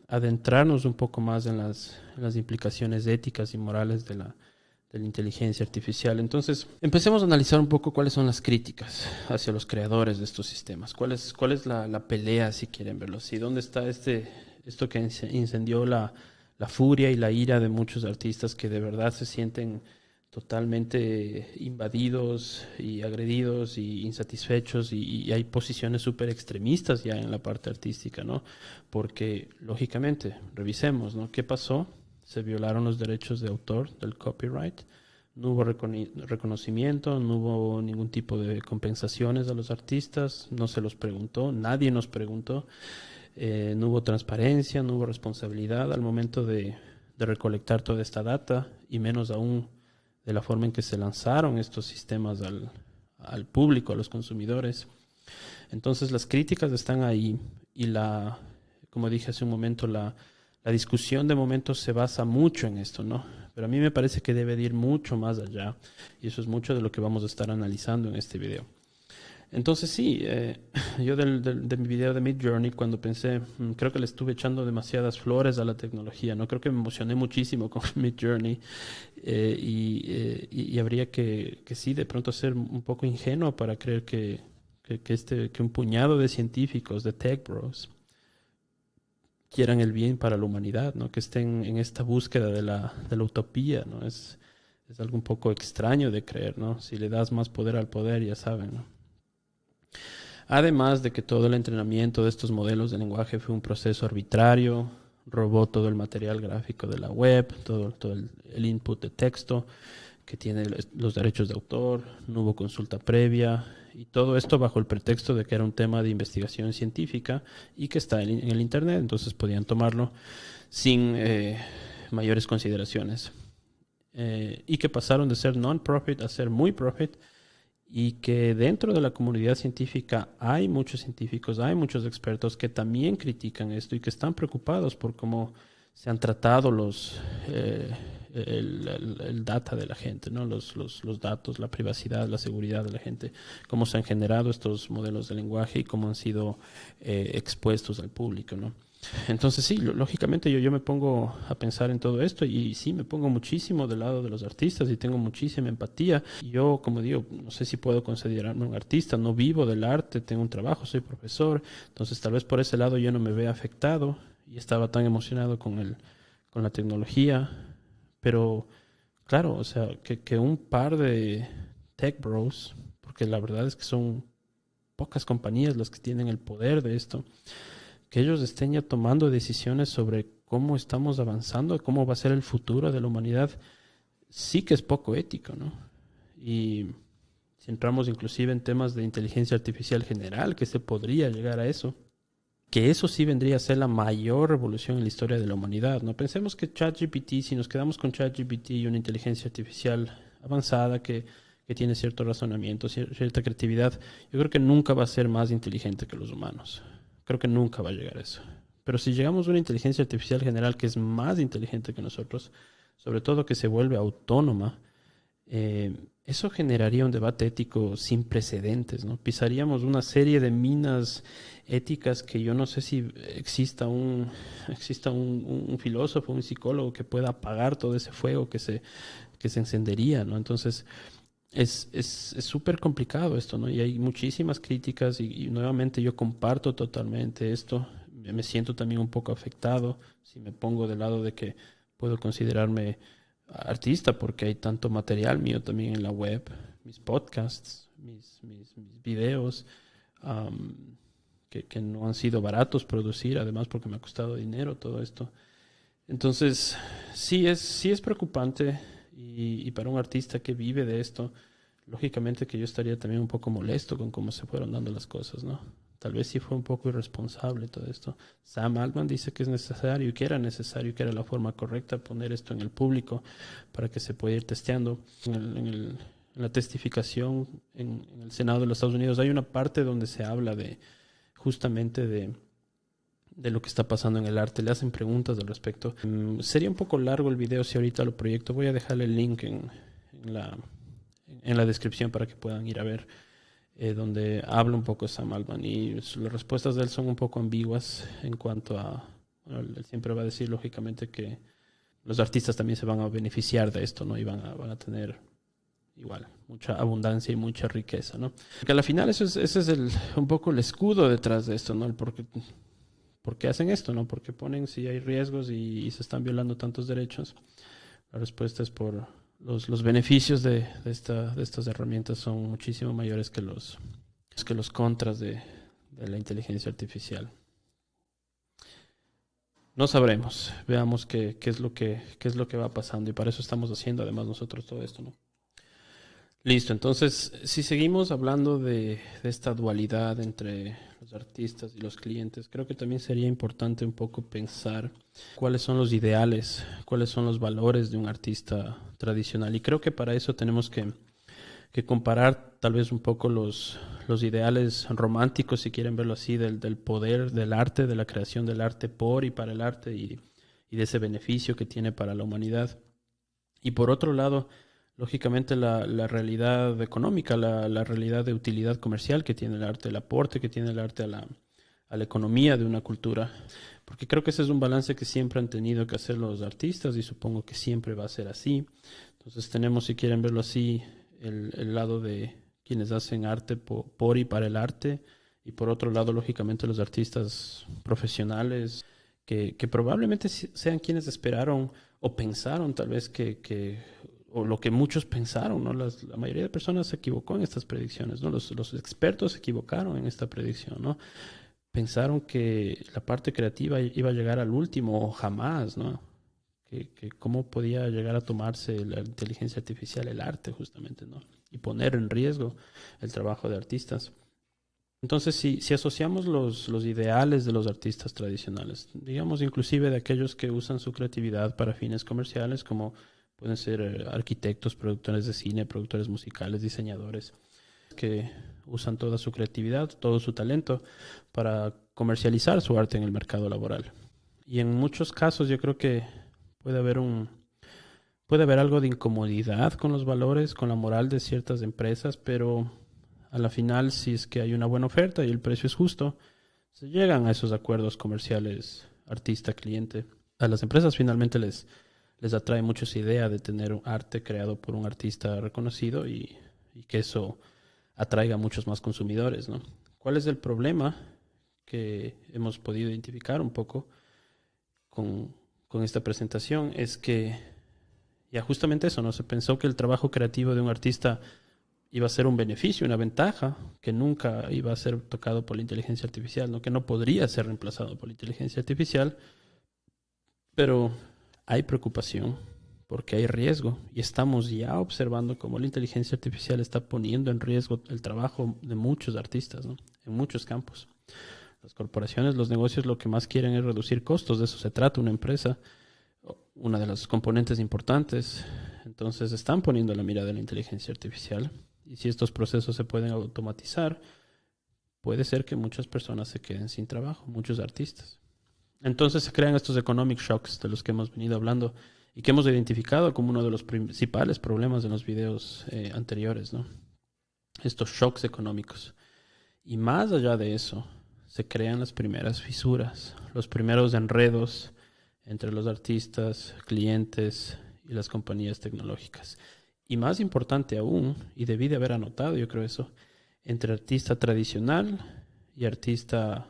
adentrarnos un poco más en las implicaciones éticas y morales de la inteligencia artificial. Entonces, empecemos a analizar un poco cuáles son las críticas hacia los creadores de estos sistemas. ¿Cuál es la pelea, si quieren verlo así? ¿Dónde está esto que incendió la furia y la ira de muchos artistas que de verdad se sienten totalmente invadidos y agredidos y insatisfechos y hay posiciones súper extremistas ya en la parte artística, ¿no? Porque, lógicamente, revisemos, ¿no? ¿Qué pasó? Se violaron los derechos de autor del copyright, no hubo reconocimiento, no hubo ningún tipo de compensaciones a los artistas, no se los preguntó, nadie nos preguntó, no hubo transparencia, no hubo responsabilidad al momento de recolectar toda esta data y menos aún de la forma en que se lanzaron estos sistemas al público, a los consumidores. Entonces las críticas están ahí y como dije hace un momento, la discusión de momento se basa mucho en esto, ¿no? Pero a mí me parece que debe de ir mucho más allá y eso es mucho de lo que vamos a estar analizando en este video. Entonces sí, yo de mi video de Midjourney, cuando pensé, creo que le estuve echando demasiadas flores a la tecnología, ¿no? Creo que me emocioné muchísimo con Midjourney y habría que sí, de pronto ser un poco ingenuo para creer que un puñado de científicos, de tech bros, quieran el bien para la humanidad, ¿no? Que estén en esta búsqueda de la utopía, ¿no? Es algo un poco extraño de creer, ¿no? Si le das más poder al poder, ya saben, ¿no? Además de que todo el entrenamiento de estos modelos de lenguaje fue un proceso arbitrario, robó todo el material gráfico de la web, todo el input de texto que tiene los derechos de autor, no hubo consulta previa y todo esto bajo el pretexto de que era un tema de investigación científica y que está en el internet, entonces podían tomarlo sin mayores consideraciones. Y que pasaron de ser non-profit a ser muy profit y que dentro de la comunidad científica hay muchos científicos, hay muchos expertos que también critican esto y que están preocupados por cómo se han tratado el data de la gente, ¿no? Los datos, la privacidad, la seguridad de la gente, cómo se han generado estos modelos de lenguaje y cómo han sido expuestos al público, ¿no? Entonces sí, lógicamente yo me pongo a pensar en todo esto y sí, me pongo muchísimo del lado de los artistas y tengo muchísima empatía. Yo, como digo, no sé si puedo considerarme un artista, no vivo del arte, tengo un trabajo, soy profesor, entonces tal vez por ese lado yo no me vea afectado y estaba tan emocionado con la tecnología, pero claro, o sea, que un par de tech bros, porque la verdad es que son pocas compañías las que tienen el poder de esto, que ellos estén ya tomando decisiones sobre cómo estamos avanzando, cómo va a ser el futuro de la humanidad, sí que es poco ético, ¿no? Y si entramos inclusive en temas de inteligencia artificial general, que se podría llegar a eso, que eso sí vendría a ser la mayor revolución en la historia de la humanidad, ¿no? Pensemos que ChatGPT, si nos quedamos con ChatGPT y una inteligencia artificial avanzada que tiene cierto razonamiento, cierta creatividad, yo creo que nunca va a ser más inteligente que los humanos. Creo que nunca va a llegar a eso. Pero si llegamos a una inteligencia artificial general que es más inteligente que nosotros, sobre todo que se vuelve autónoma, eso generaría un debate ético sin precedentes, ¿no? Pisaríamos una serie de minas éticas que yo no sé si exista un filósofo, un psicólogo que pueda apagar todo ese fuego que se encendería, ¿no? Entonces es súper complicado esto, ¿no? Y hay muchísimas críticas y nuevamente yo comparto totalmente esto. Me siento también un poco afectado si me pongo del lado de que puedo considerarme artista porque hay tanto material mío también en la web, mis podcasts, mis videos, que no han sido baratos producir, además porque me ha costado dinero todo esto. Entonces, sí es preocupante y para un artista que vive de esto, lógicamente que yo estaría también un poco molesto con cómo se fueron dando las cosas, ¿no? Tal vez sí fue un poco irresponsable todo esto. Sam Altman dice que es necesario y que era necesario, que era la forma correcta poner esto en el público para que se pueda ir testeando. En la testificación en el Senado de los Estados Unidos hay una parte donde se habla justamente de lo que está pasando en el arte. Le hacen preguntas al respecto. Sería un poco largo el video si ahorita lo proyecto. Voy a dejarle el link en la descripción para que puedan ir a ver. Donde habla un poco Sam Altman y las respuestas de él son un poco ambiguas en cuanto a, bueno, él siempre va a decir lógicamente que los artistas también se van a beneficiar de esto, ¿no? Y van a tener igual mucha abundancia y mucha riqueza, ¿no? Porque al final ese es un poco el escudo detrás de esto, ¿no? El por qué hacen esto, ¿no? Porque ponen si hay riesgos y se están violando tantos derechos. La respuesta es por los beneficios de estas herramientas son muchísimo mayores que los contras de la inteligencia artificial. No sabremos. Veamos qué es lo que va pasando y para eso estamos haciendo además nosotros todo esto, ¿no? Listo, entonces si seguimos hablando de esta dualidad entre los los artistas y los clientes, creo que también sería importante un poco pensar cuáles son los ideales, cuáles son los valores de un artista tradicional. Y creo que para eso tenemos que comparar tal vez un poco los ideales románticos, si quieren verlo así, del poder del arte, de la creación del arte por y para el arte y de ese beneficio que tiene para la humanidad. Y por otro lado, lógicamente la realidad económica, la realidad de utilidad comercial que tiene el arte, el aporte que tiene el arte a la economía de una cultura. Porque creo que ese es un balance que siempre han tenido que hacer los artistas y supongo que siempre va a ser así. Entonces tenemos, si quieren verlo así, el lado de quienes hacen arte por y para el arte, y por otro lado, lógicamente, los artistas profesionales que probablemente sean quienes esperaron o pensaron tal vez o lo que muchos pensaron, ¿no? La mayoría de personas se equivocó en estas predicciones, ¿no? Los expertos se equivocaron en esta predicción, ¿no? Pensaron que la parte creativa iba a llegar al último o jamás, ¿no? Que cómo podía llegar a tomarse la inteligencia artificial, el arte justamente, ¿no? Y poner en riesgo el trabajo de artistas. Entonces, si asociamos los ideales de los artistas tradicionales, digamos inclusive de aquellos que usan su creatividad para fines comerciales, como pueden ser arquitectos, productores de cine, productores musicales, diseñadores, que usan toda su creatividad, todo su talento para comercializar su arte en el mercado laboral. Y en muchos casos yo creo que puede haber algo de incomodidad con los valores, con la moral de ciertas empresas, pero a la final, si es que hay una buena oferta y el precio es justo, se llegan a esos acuerdos comerciales artista-cliente. A las empresas finalmente les atrae mucho esa idea de tener un arte creado por un artista reconocido y que eso atraiga a muchos más consumidores, ¿no? ¿Cuál es el problema que hemos podido identificar un poco con esta presentación? Es que ya justamente eso, ¿no? Se pensó que el trabajo creativo de un artista iba a ser un beneficio, una ventaja, que nunca iba a ser tocado por la inteligencia artificial, ¿no? Que no podría ser reemplazado por la inteligencia artificial, pero hay preocupación porque hay riesgo y estamos ya observando cómo la inteligencia artificial está poniendo en riesgo el trabajo de muchos artistas, ¿no? En muchos campos. Las corporaciones, los negocios lo que más quieren es reducir costos, de eso se trata una empresa, una de las componentes importantes. Entonces están poniendo la mirada de la inteligencia artificial. Y si estos procesos se pueden automatizar, puede ser que muchas personas se queden sin trabajo, muchos artistas. Entonces se crean estos economic shocks de los que hemos venido hablando y que hemos identificado como uno de los principales problemas en los videos anteriores, ¿no? Estos shocks económicos. Y más allá de eso, se crean las primeras fisuras, los primeros enredos entre los artistas, clientes y las compañías tecnológicas. Y más importante aún, y debí de haber anotado, yo creo eso, entre artista tradicional y artista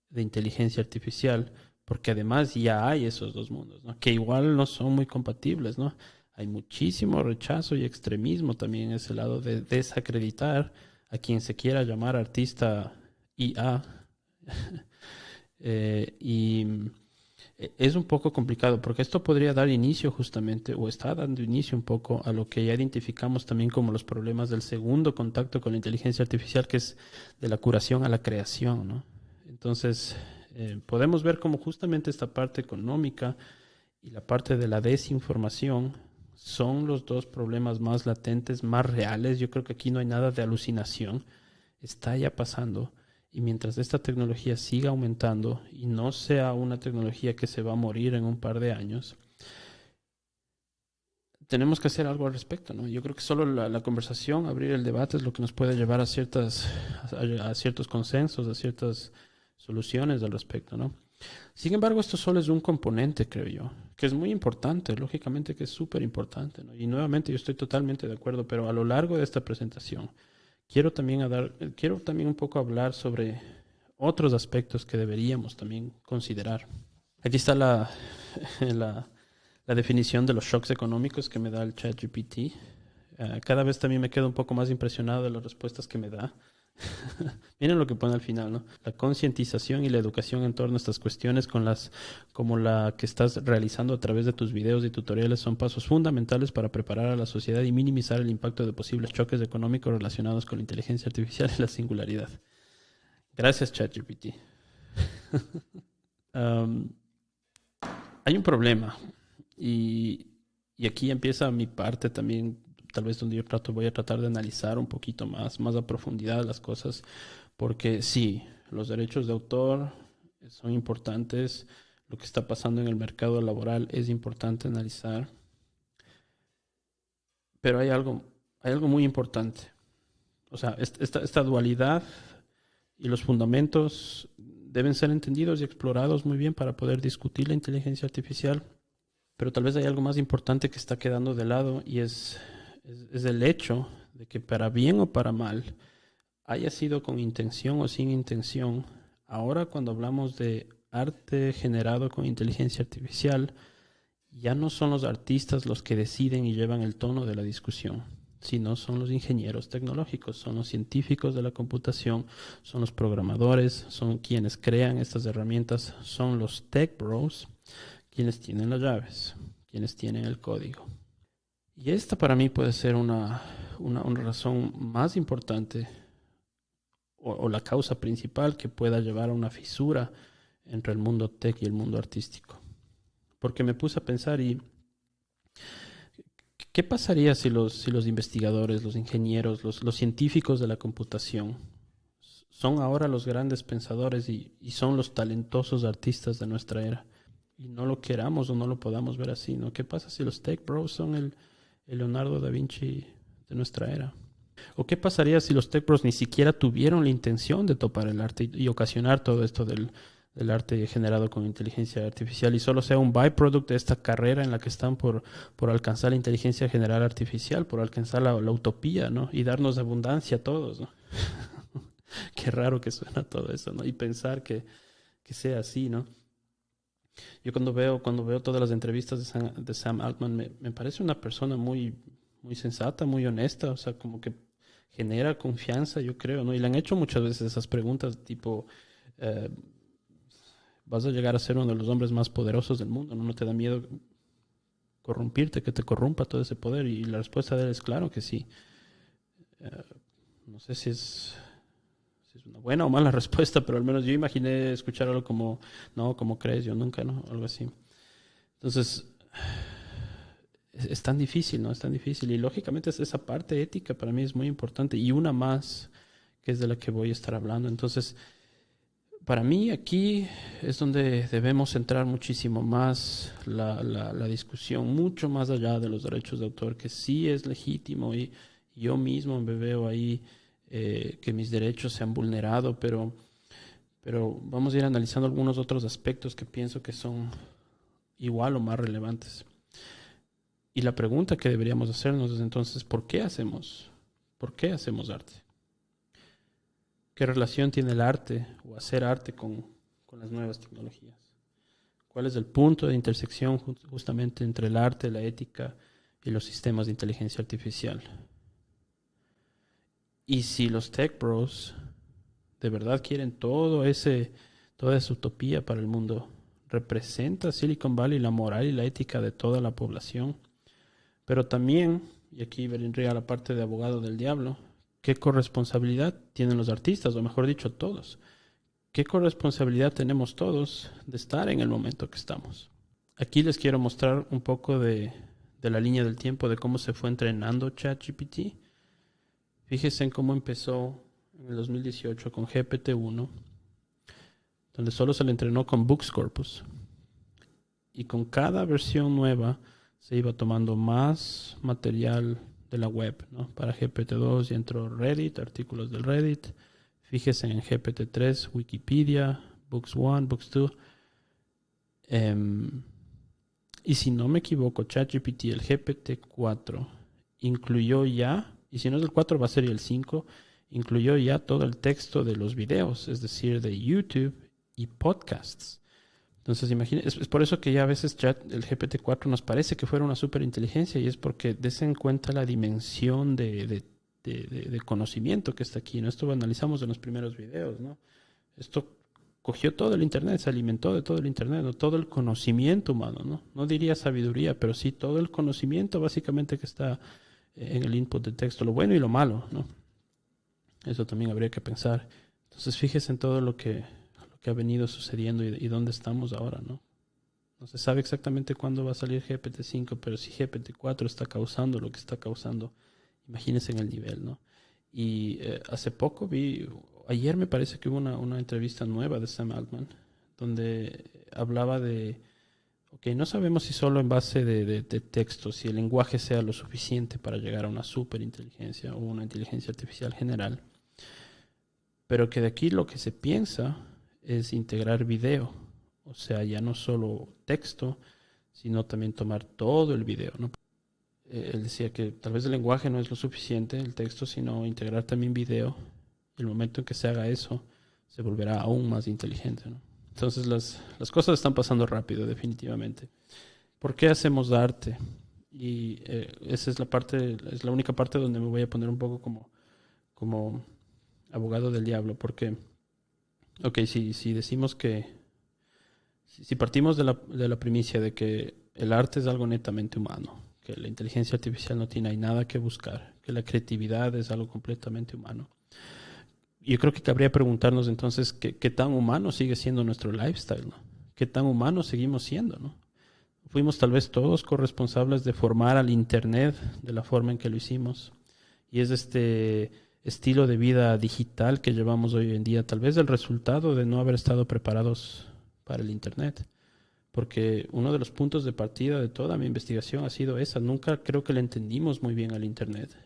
de inteligencia artificial, porque además ya hay esos dos mundos, ¿no? Que igual no son muy compatibles, ¿no? Hay muchísimo rechazo y extremismo también en ese lado de desacreditar a quien se quiera llamar artista IA. Y es un poco complicado porque esto podría dar inicio justamente, o está dando inicio un poco a lo que ya identificamos también como los problemas del segundo contacto con la inteligencia artificial, que es de la curación a la creación, ¿no? Entonces, podemos ver cómo justamente esta parte económica y la parte de la desinformación son los dos problemas más latentes, más reales. Yo creo que aquí no hay nada de alucinación. Está ya pasando. Y mientras esta tecnología siga aumentando y no sea una tecnología que se va a morir en un par de años, tenemos que hacer algo al respecto, ¿no? Yo creo que solo la conversación, abrir el debate es lo que nos puede llevar a ciertos consensos, a ciertas soluciones al respecto, ¿no? Sin embargo, esto solo es un componente, creo yo, que es muy importante, lógicamente que es súper importante, ¿no? Y nuevamente yo estoy totalmente de acuerdo, pero a lo largo de esta presentación quiero también un poco hablar sobre otros aspectos que deberíamos también considerar. Aquí está la definición de los shocks económicos que me da el ChatGPT. Cada vez también me quedo un poco más impresionado de las respuestas que me da. Miren lo que pone al final, ¿no? La concientización y la educación en torno a estas cuestiones, como la que estás realizando a través de tus videos y tutoriales, son pasos fundamentales para preparar a la sociedad y minimizar el impacto de posibles choques económicos relacionados con la inteligencia artificial y la singularidad. Gracias, ChatGPT. Hay un problema y aquí empieza mi parte también, tal vez donde voy a tratar de analizar un poquito más a profundidad las cosas, porque sí, los derechos de autor son importantes, lo que está pasando en el mercado laboral es importante analizar, pero hay algo muy importante. O sea, esta dualidad y los fundamentos deben ser entendidos y explorados muy bien para poder discutir la inteligencia artificial, pero tal vez hay algo más importante que está quedando de lado y es el hecho de que para bien o para mal, haya sido con intención o sin intención, ahora cuando hablamos de arte generado con inteligencia artificial, ya no son los artistas los que deciden y llevan el tono de la discusión, sino son los ingenieros tecnológicos, son los científicos de la computación, son los programadores, son quienes crean estas herramientas, son los tech bros, quienes tienen las llaves, quienes tienen el código. Y esta para mí puede ser una razón más importante o la causa principal que pueda llevar a una fisura entre el mundo tech y el mundo artístico. Porque me puse a pensar y ¿qué pasaría si los investigadores, los ingenieros, los científicos de la computación son ahora los grandes pensadores y son los talentosos artistas de nuestra era? Y no lo queramos o no lo podamos ver así, ¿no? ¿Qué pasa si los tech bros son el Leonardo da Vinci de nuestra era? ¿O qué pasaría si los tech bros ni siquiera tuvieron la intención de topar el arte y ocasionar todo esto del arte generado con inteligencia artificial y solo sea un byproduct de esta carrera en la que están por alcanzar la inteligencia general artificial, por alcanzar la utopía, ¿no? Y darnos abundancia a todos, ¿no? Qué raro que suena todo eso, ¿no? Y pensar que sea así, ¿no? Yo cuando veo todas las entrevistas de Sam Altman, me parece una persona muy, muy sensata, muy honesta, o sea, como que genera confianza, yo creo, ¿no? Y le han hecho muchas veces esas preguntas tipo, vas a llegar a ser uno de los hombres más poderosos del mundo, ¿no? ¿No te da miedo corrompirte, que te corrompa todo ese poder? Y la respuesta de él es claro que sí. No sé si es una buena o mala respuesta, pero al menos yo imaginé escuchar algo como, no, ¿cómo crees? Yo nunca, ¿no? Algo así. Entonces, es tan difícil, ¿no? Es tan difícil. Y lógicamente esa parte ética para mí es muy importante. Y una más, que es de la que voy a estar hablando. Entonces, para mí aquí es donde debemos centrar muchísimo más la discusión, mucho más allá de los derechos de autor, que sí es legítimo y yo mismo me veo ahí que mis derechos se han vulnerado, pero vamos a ir analizando algunos otros aspectos que pienso que son igual o más relevantes. Y la pregunta que deberíamos hacernos es entonces, ¿por qué hacemos arte? ¿Qué relación tiene el arte o hacer arte con las nuevas tecnologías? ¿Cuál es el punto de intersección justamente entre el arte, la ética y los sistemas de inteligencia artificial? Y si los tech bros de verdad quieren toda esa utopía para el mundo, representa Silicon Valley la moral y la ética de toda la población. Pero también, y aquí vendría la parte de abogado del diablo, ¿qué corresponsabilidad tienen los artistas, o mejor dicho, todos? ¿Qué corresponsabilidad tenemos todos de estar en el momento que estamos? Aquí les quiero mostrar un poco de la línea del tiempo de cómo se fue entrenando ChatGPT. Fíjense en cómo empezó en el 2018 con GPT-1, donde solo se le entrenó con Books Corpus. Y con cada versión nueva se iba tomando más material de la web, ¿no? Para GPT-2 ya entró Reddit, artículos del Reddit. Fíjese en GPT-3, Wikipedia, Books 1, Books 2. Y si no me equivoco, ChatGPT, el GPT-4, incluyó ya, y si no es el 4 va a ser el 5, incluyó ya todo el texto de los videos, es decir, de YouTube y podcasts. Entonces, imagínense, es por eso que ya a veces el GPT-4 nos parece que fuera una superinteligencia y es porque desen cuenta la dimensión de conocimiento que está aquí, ¿no? Esto lo analizamos en los primeros videos, ¿no? Esto cogió todo el Internet, se alimentó de todo el Internet, ¿no? Todo el conocimiento humano, ¿no? No diría sabiduría, pero sí todo el conocimiento básicamente que está en el input de texto, lo bueno y lo malo, ¿no? Eso también habría que pensar. Entonces fíjese en todo lo que ha venido sucediendo y dónde estamos ahora, ¿no? No se sabe exactamente cuándo va a salir GPT-5, pero si GPT-4 está causando lo que está causando, imagínense en el nivel, ¿no? Y hace poco ayer me parece que hubo una entrevista nueva de Sam Altman, donde hablaba de, ok, no sabemos si solo en base de texto, si el lenguaje sea lo suficiente para llegar a una superinteligencia o una inteligencia artificial general, pero que de aquí lo que se piensa es integrar video, o sea, ya no solo texto, sino también tomar todo el video, ¿no? Él decía que tal vez el lenguaje no es lo suficiente, el texto, sino integrar también video. Y el momento en que se haga eso, se volverá aún más inteligente, ¿no? Entonces las cosas están pasando rápido, definitivamente. ¿Por qué hacemos arte? Y esa es es la única parte donde me voy a poner un poco como abogado del diablo, porque, ok, si decimos si partimos de la primicia de que el arte es algo netamente humano, que la inteligencia artificial no tiene ahí nada que buscar, que la creatividad es algo completamente humano, yo creo que cabría preguntarnos entonces qué tan humano sigue siendo nuestro lifestyle, ¿no? ¿Qué tan humanos seguimos siendo, ¿no? Fuimos tal vez todos corresponsables de formar al Internet de la forma en que lo hicimos, y es este estilo de vida digital que llevamos hoy en día, tal vez el resultado de no haber estado preparados para el Internet, porque uno de los puntos de partida de toda mi investigación ha sido esa. Nunca creo que le entendimos muy bien al Internet.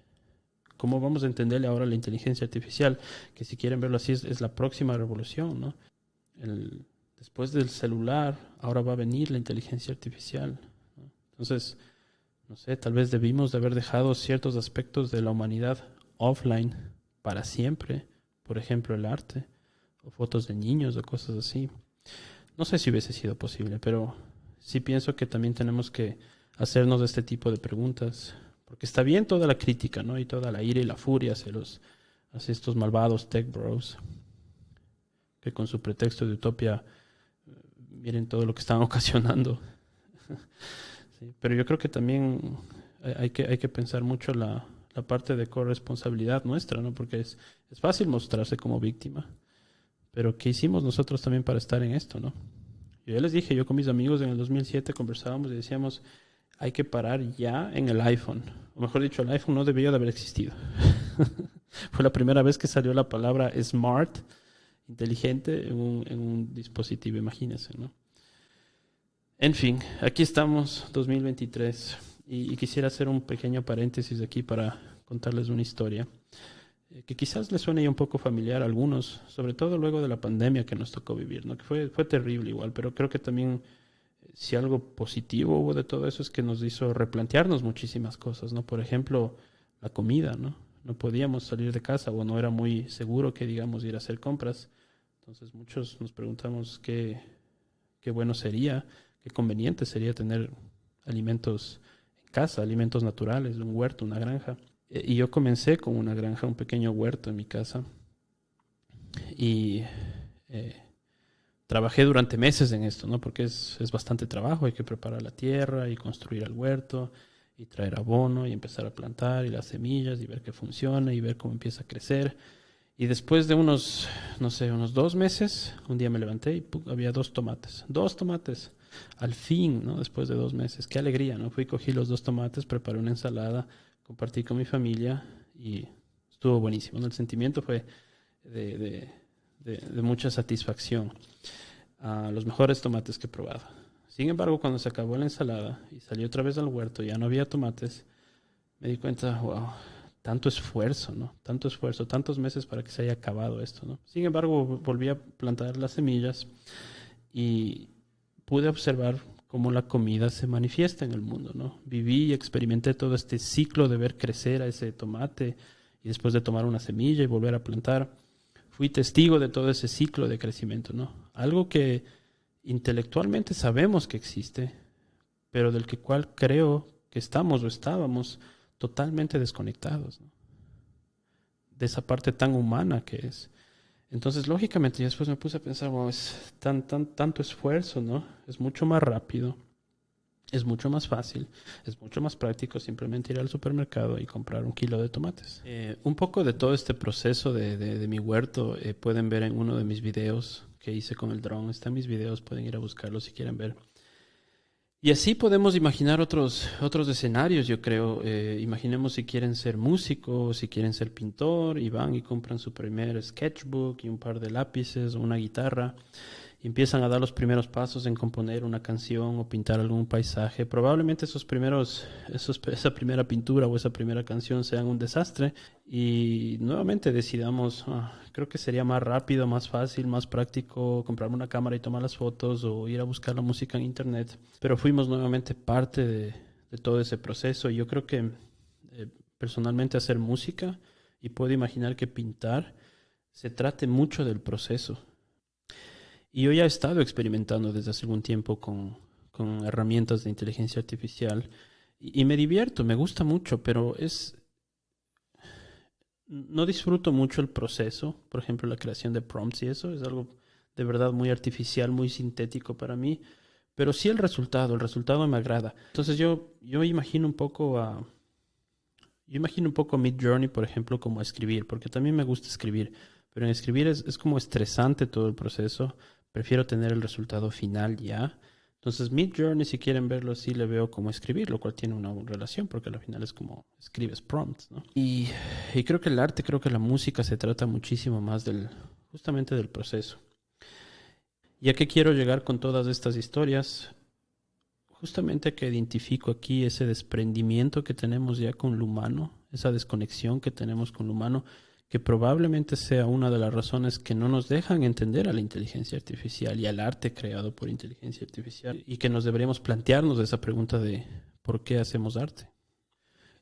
¿Cómo vamos a entenderle ahora la inteligencia artificial? Que si quieren verlo así, es la próxima revolución, ¿no? Después del celular, ahora va a venir la inteligencia artificial, ¿no? Entonces, no sé, tal vez debimos de haber dejado ciertos aspectos de la humanidad offline para siempre. Por ejemplo, el arte, o fotos de niños, o cosas así. No sé si hubiese sido posible, pero sí pienso que también tenemos que hacernos este tipo de preguntas. Porque está bien toda la crítica, ¿no? Y toda la ira y la furia hacia estos malvados tech bros que con su pretexto de utopía miren todo lo que están ocasionando. Sí, pero yo creo que también hay que pensar mucho la parte de corresponsabilidad nuestra, ¿no? Porque es fácil mostrarse como víctima, pero ¿qué hicimos nosotros también para estar en esto, ¿no? Yo ya les dije, yo con mis amigos en el 2007 conversábamos y decíamos, hay que parar ya en el iPhone. O mejor dicho, el iPhone no debió de haber existido. Fue la primera vez que salió la palabra smart, inteligente, en un dispositivo, imagínense, ¿no? En fin, aquí estamos, 2023, y quisiera hacer un pequeño paréntesis aquí para contarles una historia que quizás les suene ya un poco familiar a algunos, sobre todo luego de la pandemia que nos tocó vivir, ¿no? Que fue terrible igual, pero creo que también si algo positivo hubo de todo eso es que nos hizo replantearnos muchísimas cosas, ¿no? Por ejemplo, la comida, ¿no? No podíamos salir de casa o no era muy seguro que, digamos, ir a hacer compras. Entonces muchos nos preguntamos qué bueno sería, qué conveniente sería tener alimentos en casa, alimentos naturales, un huerto, una granja. Y yo comencé con una granja, un pequeño huerto en mi casa. Y trabajé durante meses en esto, ¿no? Porque es bastante trabajo, hay que preparar la tierra y construir el huerto y traer abono y empezar a plantar y las semillas y ver que funciona y ver cómo empieza a crecer. Y después de unos 2 meses, un día me levanté y había 2 tomates. 2 tomates, al fin, ¿no? Después de 2 meses. Qué alegría, ¿no? Cogí los 2 tomates, preparé una ensalada, compartí con mi familia y estuvo buenísimo, ¿no? El sentimiento fue de mucha satisfacción. Los mejores tomates que he probado. Sin embargo, cuando se acabó la ensalada y salí otra vez al huerto, ya no había tomates, me di cuenta, wow, tanto esfuerzo, ¿no? Tanto esfuerzo, tantos meses para que se haya acabado esto, ¿no? Sin embargo, volví a plantar las semillas y pude observar cómo la comida se manifiesta en el mundo, ¿no? Viví y experimenté todo este ciclo de ver crecer a ese tomate y después de tomar una semilla y volver a plantar. Fui testigo de todo ese ciclo de crecimiento, ¿no? Algo que intelectualmente sabemos que existe, pero del cual creo que estamos o estábamos totalmente desconectados, ¿no? De esa parte tan humana que es. Entonces, lógicamente, después me puse a pensar, wow, es tanto esfuerzo, ¿no? Es mucho más rápido Es mucho más fácil, es mucho más práctico simplemente ir al supermercado y comprar un kilo de tomates. Un poco de todo este proceso de mi huerto pueden ver en uno de mis videos que hice con el dron. Están mis videos, pueden ir a buscarlos si quieren ver. Y así podemos imaginar otros escenarios, yo creo. Imaginemos si quieren ser músico, si quieren ser pintor, y van y compran su primer sketchbook y un par de lápices o una guitarra y empiezan a dar los primeros pasos en componer una canción o pintar algún paisaje. Probablemente esa primera pintura o esa primera canción sean un desastre y nuevamente decidamos, creo que sería más rápido, más fácil, más práctico comprarme una cámara y tomar las fotos o ir a buscar la música en internet. Pero fuimos nuevamente parte de todo ese proceso y yo creo que personalmente hacer música y puedo imaginar que pintar se trate mucho del proceso. Y yo ya he estado experimentando desde hace algún tiempo con herramientas de inteligencia artificial y me divierto, me gusta mucho, pero no disfruto mucho el proceso. Por ejemplo, la creación de prompts y eso es algo de verdad muy artificial, muy sintético para mí, pero sí el resultado me agrada. Entonces yo imagino un poco yo imagino un poco Midjourney, por ejemplo, como escribir, porque también me gusta escribir, pero en escribir es como estresante todo el proceso. Prefiero tener el resultado final ya. Entonces, Midjourney, si quieren verlo así, le veo como escribir, lo cual tiene una relación, porque al final es como escribes prompts, ¿no? Y creo que el arte, creo que la música se trata muchísimo más justamente del proceso. ¿Y a qué quiero llegar con todas estas historias? Justamente que identifico aquí ese desprendimiento que tenemos ya con lo humano, esa desconexión que tenemos con lo humano, que probablemente sea una de las razones que no nos dejan entender a la inteligencia artificial y al arte creado por inteligencia artificial, y que nos deberíamos plantearnos esa pregunta de ¿por qué hacemos arte?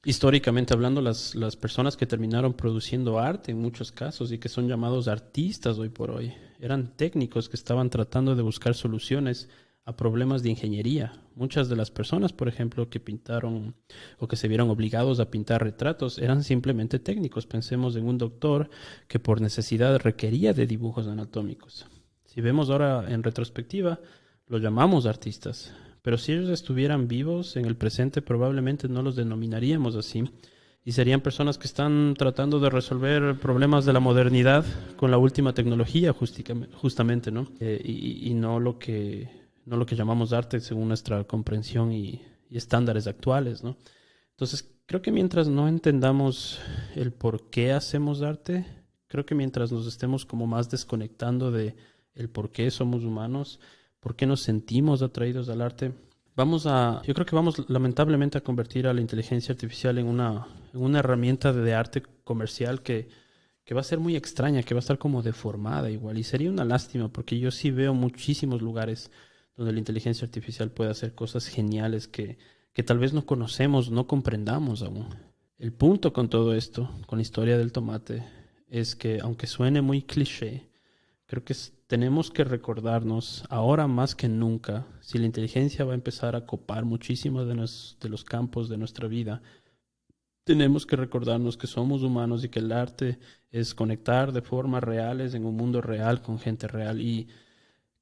Históricamente hablando, las personas que terminaron produciendo arte en muchos casos y que son llamados artistas hoy por hoy, eran técnicos que estaban tratando de buscar soluciones a problemas de ingeniería. Muchas de las personas, por ejemplo, que pintaron o que se vieron obligados a pintar retratos eran simplemente técnicos. Pensemos en un doctor que por necesidad requería de dibujos anatómicos. Si vemos ahora en retrospectiva, los llamamos artistas. Pero si ellos estuvieran vivos en el presente, probablemente no los denominaríamos así. Y serían personas que están tratando de resolver problemas de la modernidad con la última tecnología, justamente, ¿no? Y no lo que llamamos arte según nuestra comprensión y estándares actuales, ¿no? Entonces, creo que mientras no entendamos el por qué hacemos arte, creo que mientras nos estemos como más desconectando de el por qué somos humanos, por qué nos sentimos atraídos al arte, yo creo que vamos lamentablemente a convertir a la inteligencia artificial en una herramienta de arte comercial que va a ser muy extraña, que va a estar como deformada igual. Y sería una lástima porque yo sí veo muchísimos lugares donde la inteligencia artificial puede hacer cosas geniales que tal vez no conocemos, no comprendamos aún. El punto con todo esto, con la historia del tomate, es que aunque suene muy cliché, creo que tenemos que recordarnos, ahora más que nunca, si la inteligencia va a empezar a copar muchísimo de los campos de nuestra vida, tenemos que recordarnos que somos humanos y que el arte es conectar de formas reales en un mundo real con gente real y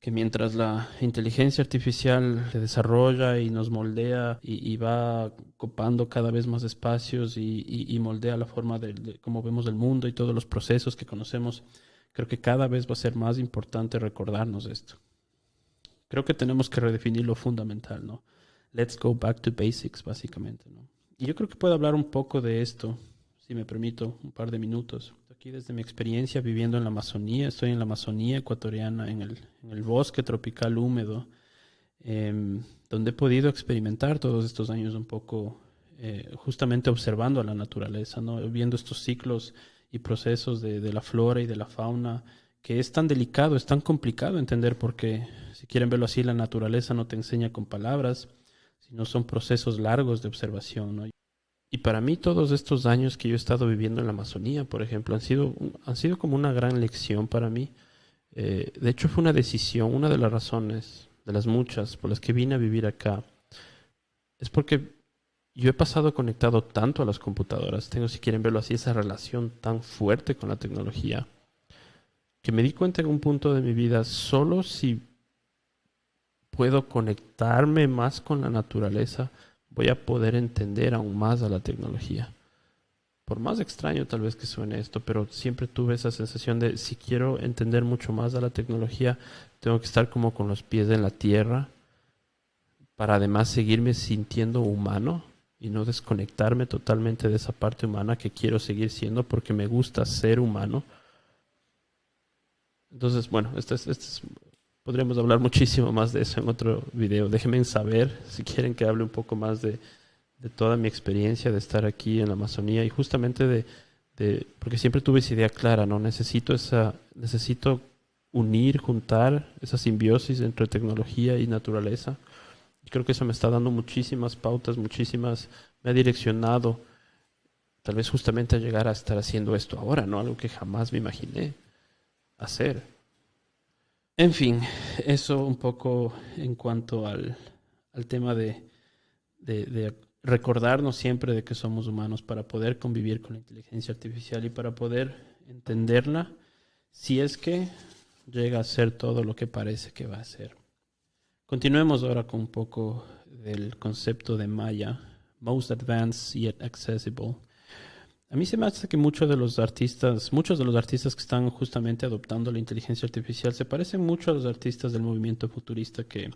que mientras la inteligencia artificial se desarrolla y nos moldea y va copando cada vez más espacios y moldea la forma de cómo vemos el mundo y todos los procesos que conocemos, creo que cada vez va a ser más importante recordarnos esto. Creo que tenemos que redefinir lo fundamental, ¿no? Let's go back to basics, básicamente, ¿no? Y yo creo que puedo hablar un poco de esto, si me permito, un par de minutos. Aquí desde mi experiencia viviendo en la Amazonía, estoy en la Amazonía ecuatoriana, en el bosque tropical húmedo, donde he podido experimentar todos estos años un poco, justamente observando a la naturaleza, ¿no? Viendo estos ciclos y procesos de la flora y de la fauna, que es tan delicado, es tan complicado entender porque, si quieren verlo así, la naturaleza no te enseña con palabras, sino son procesos largos de observación, ¿no? Y para mí todos estos años que yo he estado viviendo en la Amazonía, por ejemplo, han sido como una gran lección para mí. De hecho, fue una decisión, una de las razones, de las muchas por las que vine a vivir acá, es porque yo he pasado conectado tanto a las computadoras, tengo, si quieren verlo así, esa relación tan fuerte con la tecnología, que me di cuenta en un punto de mi vida, solo si puedo conectarme más con la naturaleza, voy a poder entender aún más a la tecnología. Por más extraño tal vez que suene esto, pero siempre tuve esa sensación de si quiero entender mucho más a la tecnología, tengo que estar como con los pies en la tierra para además seguirme sintiendo humano y no desconectarme totalmente de esa parte humana que quiero seguir siendo porque me gusta ser humano. Entonces, bueno, podríamos hablar muchísimo más de eso en otro video. Déjenme saber si quieren que hable un poco más de toda mi experiencia de estar aquí en la Amazonía y justamente porque siempre tuve esa idea clara, ¿no? Necesito unir, juntar esa simbiosis entre tecnología y naturaleza. Y creo que eso me está dando muchísimas pautas, me ha direccionado tal vez justamente a llegar a estar haciendo esto ahora, ¿no? Algo que jamás me imaginé hacer. En fin, eso un poco en cuanto al tema de recordarnos siempre de que somos humanos para poder convivir con la inteligencia artificial y para poder entenderla si es que llega a ser todo lo que parece que va a ser. Continuemos ahora con un poco del concepto de Maya, Most Advanced Yet Accessible. A mí se me hace que muchos de los artistas que están justamente adoptando la inteligencia artificial se parecen mucho a los artistas del movimiento futurista que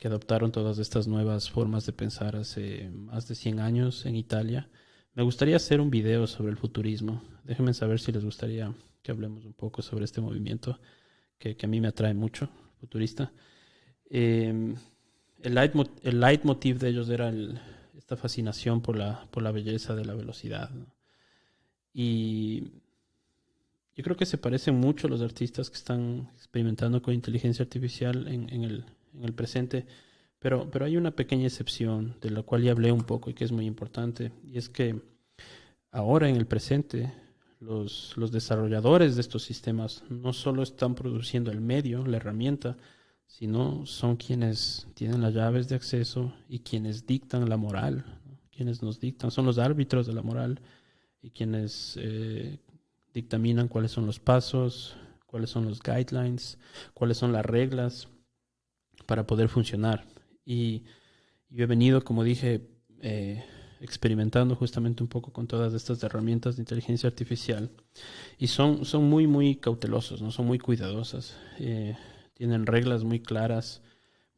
adoptaron todas estas nuevas formas de pensar hace más de 100 años en Italia. Me gustaría hacer un video sobre el futurismo. Déjenme saber si les gustaría que hablemos un poco sobre este movimiento que a mí me atrae mucho, futurista. El leitmotiv de ellos era esta fascinación por la belleza de la velocidad, ¿no? Y yo creo que se parecen mucho los artistas que están experimentando con inteligencia artificial en el presente, pero hay una pequeña excepción de la cual ya hablé un poco y que es muy importante, y es que ahora en el presente los desarrolladores de estos sistemas no solo están produciendo el medio, la herramienta, sino son quienes tienen las llaves de acceso y quienes dictan la moral, ¿no? Quienes nos dictan, son los árbitros de la moral y quienes dictaminan cuáles son los pasos, cuáles son los guidelines, cuáles son las reglas para poder funcionar. Y yo he venido, como dije, experimentando justamente un poco con todas estas herramientas de inteligencia artificial y son muy, muy cautelosos, ¿no? Son muy cuidadosas. Tienen reglas muy claras,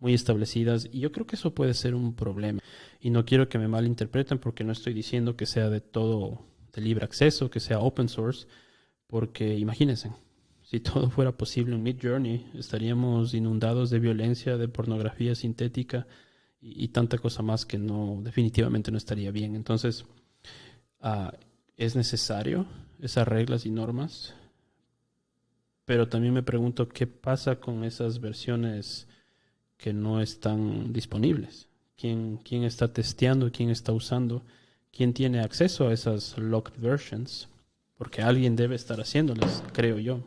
muy establecidas, y yo creo que eso puede ser un problema. Y no quiero que me malinterpreten porque no estoy diciendo que sea de todo de libre acceso, que sea open source, porque imagínense, si todo fuera posible en Midjourney, estaríamos inundados de violencia, de pornografía sintética y tanta cosa más que definitivamente no estaría bien. Entonces, es necesario esas reglas y normas, pero también me pregunto qué pasa con esas versiones que no están disponibles. ¿Quién está testeando? ¿Quién está usando? ¿Quién tiene acceso a esas locked versions? Porque alguien debe estar haciéndolas, creo yo.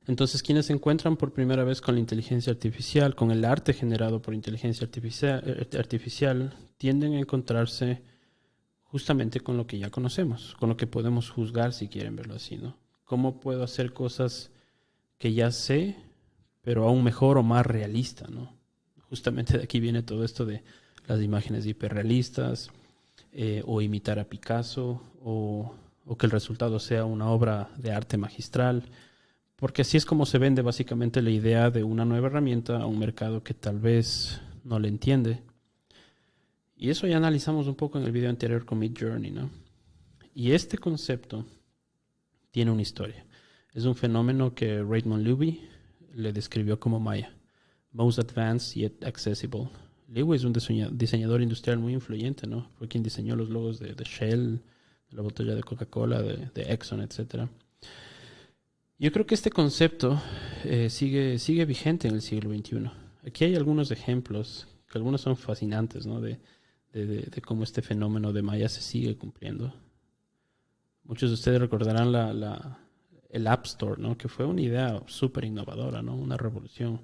Entonces, quienes se encuentran por primera vez con la inteligencia artificial, con el arte generado por inteligencia artificial, tienden a encontrarse justamente con lo que ya conocemos, con lo que podemos juzgar si quieren verlo así, ¿no? ¿Cómo puedo hacer cosas que ya sé, pero aún mejor o más realista, ¿no? Justamente de aquí viene todo esto de las imágenes hiperrealistas, o imitar a Picasso, o que el resultado sea una obra de arte magistral, porque así es como se vende básicamente la idea de una nueva herramienta a un mercado que tal vez no le entiende. Y eso ya analizamos un poco en el video anterior con Midjourney, ¿no? Y este concepto tiene una historia. Es un fenómeno que Raymond Loewy le describió como Maya, Most Advanced Yet Accessible. Loewy es un diseñador industrial muy influyente, ¿no? Fue quien diseñó los logos de Shell, de la botella de Coca-Cola, de Exxon, etc. Yo creo que este concepto sigue vigente en el siglo XXI. Aquí hay algunos ejemplos, que algunos son fascinantes, ¿no? De cómo este fenómeno de Maya se sigue cumpliendo. Muchos de ustedes recordarán el App Store, ¿no? Que fue una idea súper innovadora, ¿no? Una revolución.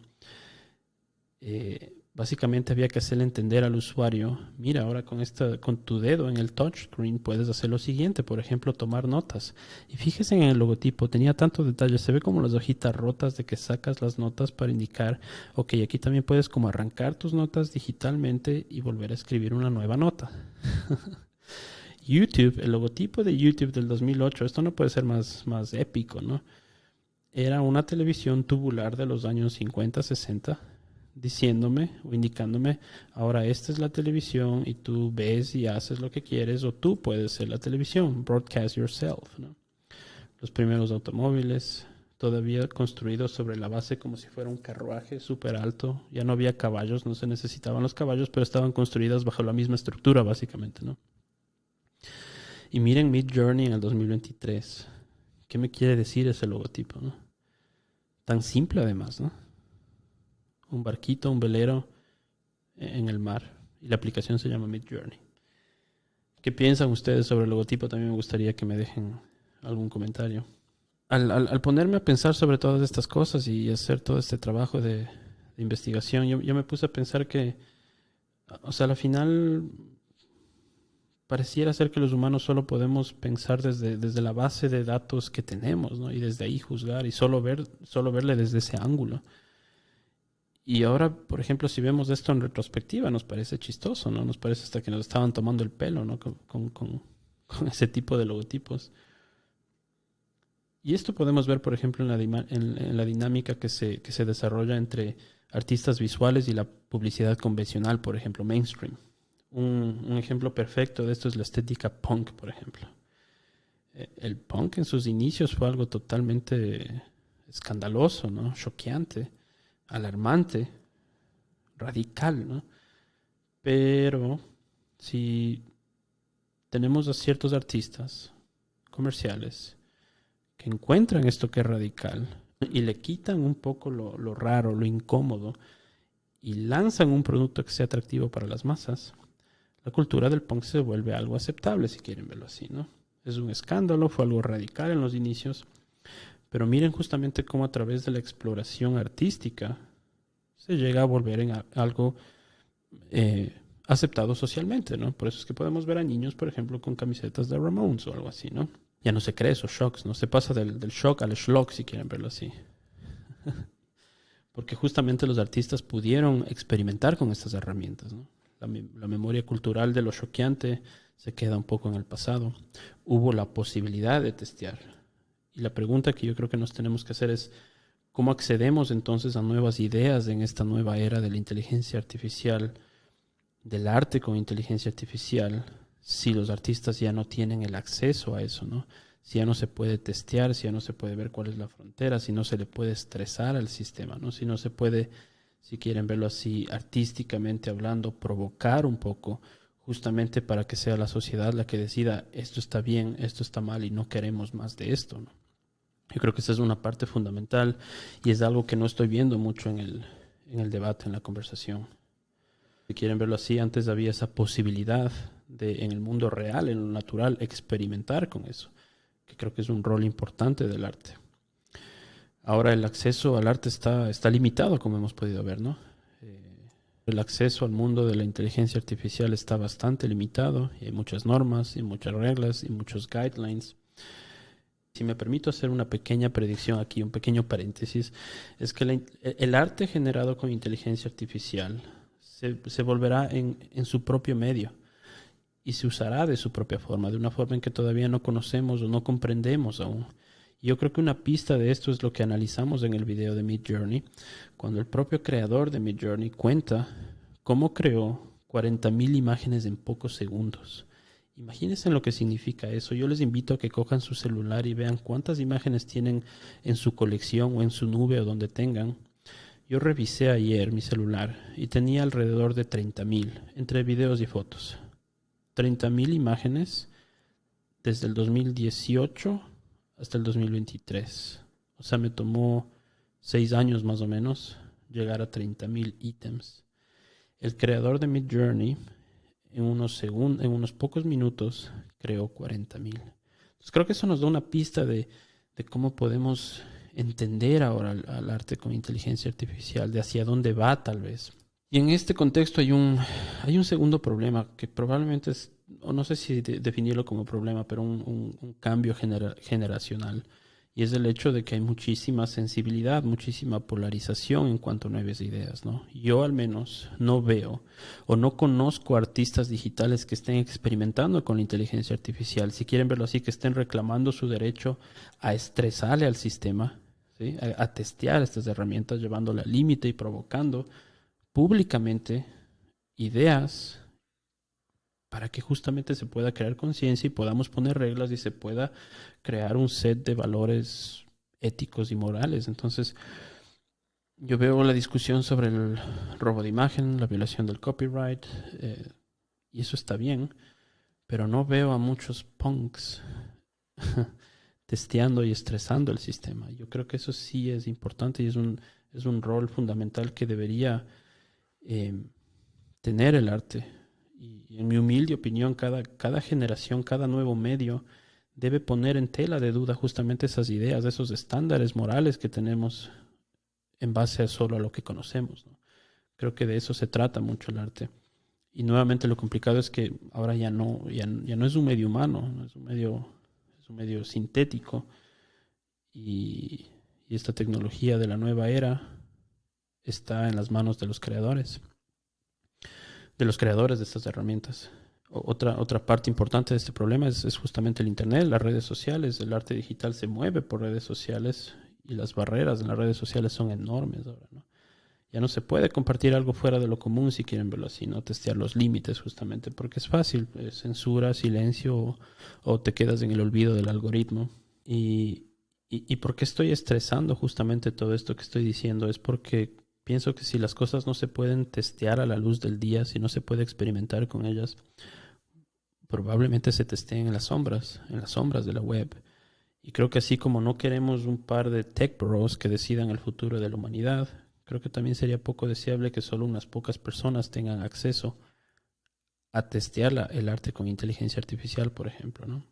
Básicamente había que hacerle entender al usuario, mira, ahora con tu dedo en el touchscreen puedes hacer lo siguiente, por ejemplo, tomar notas. Y fíjese en el logotipo, tenía tantos detalles, se ve como las hojitas rotas de que sacas las notas para indicar, ok, aquí también puedes como arrancar tus notas digitalmente y volver a escribir una nueva nota. YouTube, el logotipo de YouTube del 2008, esto no puede ser más épico, ¿no? Era una televisión tubular de los años 50, 60, diciéndome o indicándome, ahora esta es la televisión y tú ves y haces lo que quieres, o tú puedes ser la televisión, broadcast yourself, ¿no? Los primeros automóviles, todavía construidos sobre la base como si fuera un carruaje súper alto, ya no había caballos, no se necesitaban los caballos, pero estaban construidas bajo la misma estructura básicamente, ¿no? Y miren Midjourney en el 2023. ¿Qué me quiere decir ese logotipo, no? Tan simple además, ¿no? Un barquito, un velero en el mar. Y la aplicación se llama Midjourney. ¿Qué piensan ustedes sobre el logotipo? También me gustaría que me dejen algún comentario. Al ponerme a pensar sobre todas estas cosas y hacer todo este trabajo de investigación, yo me puse a pensar que, o sea, al final pareciera ser que los humanos solo podemos pensar desde la base de datos que tenemos, ¿no? Y desde ahí juzgar y solo verle desde ese ángulo. Y ahora, por ejemplo, si vemos esto en retrospectiva, nos parece chistoso, ¿no? Nos parece hasta que nos estaban tomando el pelo, ¿no? Con ese tipo de logotipos. Y esto podemos ver, por ejemplo, en la dinámica que se desarrolla entre artistas visuales y la publicidad convencional, por ejemplo, mainstream. Un ejemplo perfecto de esto es la estética punk, por ejemplo. El punk en sus inicios fue algo totalmente escandaloso, ¿no? Choqueante, alarmante, radical, ¿no? Pero si tenemos a ciertos artistas comerciales que encuentran esto que es radical y le quitan un poco lo raro, lo incómodo y lanzan un producto que sea atractivo para las masas, la cultura del punk se vuelve algo aceptable, si quieren verlo así, ¿no? Es un escándalo, fue algo radical en los inicios, pero miren justamente cómo a través de la exploración artística se llega a volver en algo aceptado socialmente, ¿no? Por eso es que podemos ver a niños, por ejemplo, con camisetas de Ramones o algo así, ¿no? Ya no se cree esos shocks, ¿no? Se pasa del shock al schlock, si quieren verlo así. Porque justamente los artistas pudieron experimentar con estas herramientas, ¿no? La memoria cultural de lo choqueante se queda un poco en el pasado. Hubo la posibilidad de testear. Y la pregunta que yo creo que nos tenemos que hacer es, ¿cómo accedemos entonces a nuevas ideas en esta nueva era de la inteligencia artificial, del arte con inteligencia artificial, si los artistas ya no tienen el acceso a eso, ¿no? Si ya no se puede testear, si ya no se puede ver cuál es la frontera, si no se le puede estresar al sistema, ¿no? Si no se puede, si quieren verlo así, artísticamente hablando, provocar un poco, justamente para que sea la sociedad la que decida esto está bien, esto está mal y no queremos más de esto, ¿no? Yo creo que esa es una parte fundamental y es algo que no estoy viendo mucho en el debate, en la conversación. Si quieren verlo así, antes había esa posibilidad de, en el mundo real, en lo natural, experimentar con eso, que creo que es un rol importante del arte. Ahora el acceso al arte está limitado, como hemos podido ver, ¿no? El acceso al mundo de la inteligencia artificial está bastante limitado y hay muchas normas y muchas reglas y muchos guidelines. Si me permito hacer una pequeña predicción aquí, un pequeño paréntesis, es que el arte generado con inteligencia artificial se volverá en su propio medio y se usará de su propia forma, de una forma en que todavía no conocemos o no comprendemos aún. Yo creo que una pista de esto es lo que analizamos en el video de Midjourney, cuando el propio creador de Midjourney cuenta cómo creó 40,000 imágenes en pocos segundos. Imagínense lo que significa eso. Yo les invito a que cojan su celular y vean cuántas imágenes tienen en su colección o en su nube o donde tengan. Yo revisé ayer mi celular y tenía alrededor de 30,000 entre videos y fotos. 30,000 imágenes desde el 2018 hasta el 2023. O sea, me tomó 6 años más o menos llegar a 30,000 ítems. El creador de Midjourney en unos pocos minutos creó 40,000. Entonces creo que eso nos da una pista de cómo podemos entender ahora al arte con inteligencia artificial, de hacia dónde va tal vez. Y en este contexto hay un segundo problema que probablemente es, o no sé si definirlo como problema, pero un cambio generacional. Y es el hecho de que hay muchísima sensibilidad, muchísima polarización en cuanto a nuevas ideas, ¿no? Yo al menos no veo o no conozco artistas digitales que estén experimentando con la inteligencia artificial. Si quieren verlo así, que estén reclamando su derecho a estresarle al sistema, ¿sí? A testear estas herramientas, llevándole al límite y provocando públicamente ideas para que justamente se pueda crear conciencia y podamos poner reglas y se pueda crear un set de valores éticos y morales. Entonces, yo veo la discusión sobre el robo de imagen, la violación del copyright, y eso está bien, pero no veo a muchos punks testeando y estresando el sistema. Yo creo que eso sí es importante y es un rol fundamental que debería eh, tener el arte. Y en mi humilde opinión, cada generación, cada nuevo medio debe poner en tela de duda justamente esas ideas, esos estándares morales que tenemos en base a solo a lo que conocemos, ¿no? Creo que de eso se trata mucho el arte. Y nuevamente lo complicado es que ahora ya no es un medio humano, ¿no? Es un medio sintético. Y, y esta tecnología de la nueva era está en las manos de los creadores de estas herramientas. Otra parte importante de este problema es justamente el Internet, las redes sociales. El arte digital se mueve por redes sociales y las barreras en las redes sociales son enormes ahora, ¿no? Ya no se puede compartir algo fuera de lo común, si quieren verlo así, ¿no? Testear los límites justamente, porque es fácil, censura, silencio o te quedas en el olvido del algoritmo. Y por qué estoy estresando justamente todo esto que estoy diciendo es porque pienso que si las cosas no se pueden testear a la luz del día, si no se puede experimentar con ellas, probablemente se testeen en las sombras de la web. Y creo que así como no queremos un par de tech bros que decidan el futuro de la humanidad, creo que también sería poco deseable que solo unas pocas personas tengan acceso a testear el arte con inteligencia artificial, por ejemplo, ¿no?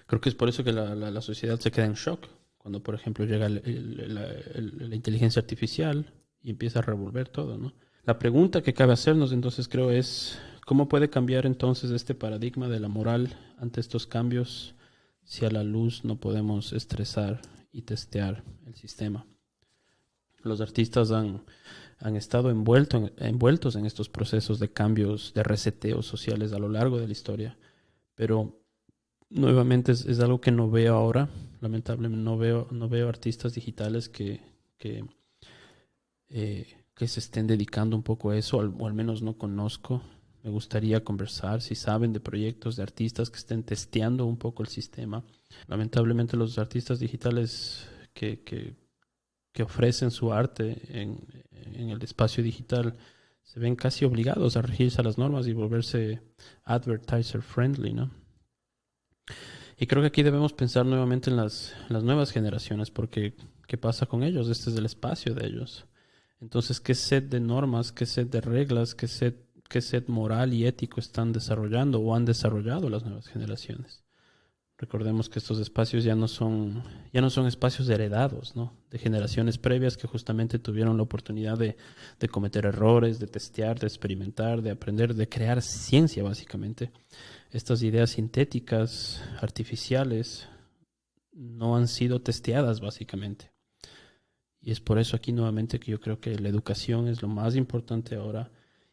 Creo que es por eso que la sociedad se queda en shock cuando, por ejemplo, llega la inteligencia artificial y empieza a revolver todo, ¿no? La pregunta que cabe hacernos entonces creo es ¿cómo puede cambiar entonces este paradigma de la moral ante estos cambios si a la luz no podemos estresar y testear el sistema? Los artistas han estado envueltos en estos procesos de cambios, de reseteos sociales a lo largo de la historia, pero nuevamente es algo que no veo ahora. Lamentablemente no veo artistas digitales que, que se estén dedicando un poco a eso, o al menos no conozco. Me gustaría conversar si saben de proyectos de artistas que estén testeando un poco el sistema. Lamentablemente los artistas digitales que ofrecen su arte en el espacio digital se ven casi obligados a regirse a las normas y volverse advertiser friendly, ¿no? Y creo que aquí debemos pensar nuevamente en las nuevas generaciones, porque ¿qué pasa con ellos? Este es el espacio de ellos. Entonces, ¿qué set de normas, qué set de reglas, qué set moral y ético están desarrollando o han desarrollado las nuevas generaciones? Recordemos que estos espacios ya no son espacios heredados, ¿no? De generaciones previas que justamente tuvieron la oportunidad de cometer errores, de testear, de experimentar, de aprender, de crear ciencia básicamente. Estas ideas sintéticas, artificiales, no han sido testeadas básicamente. Y es por eso aquí nuevamente que yo creo que la educación es lo más importante ahora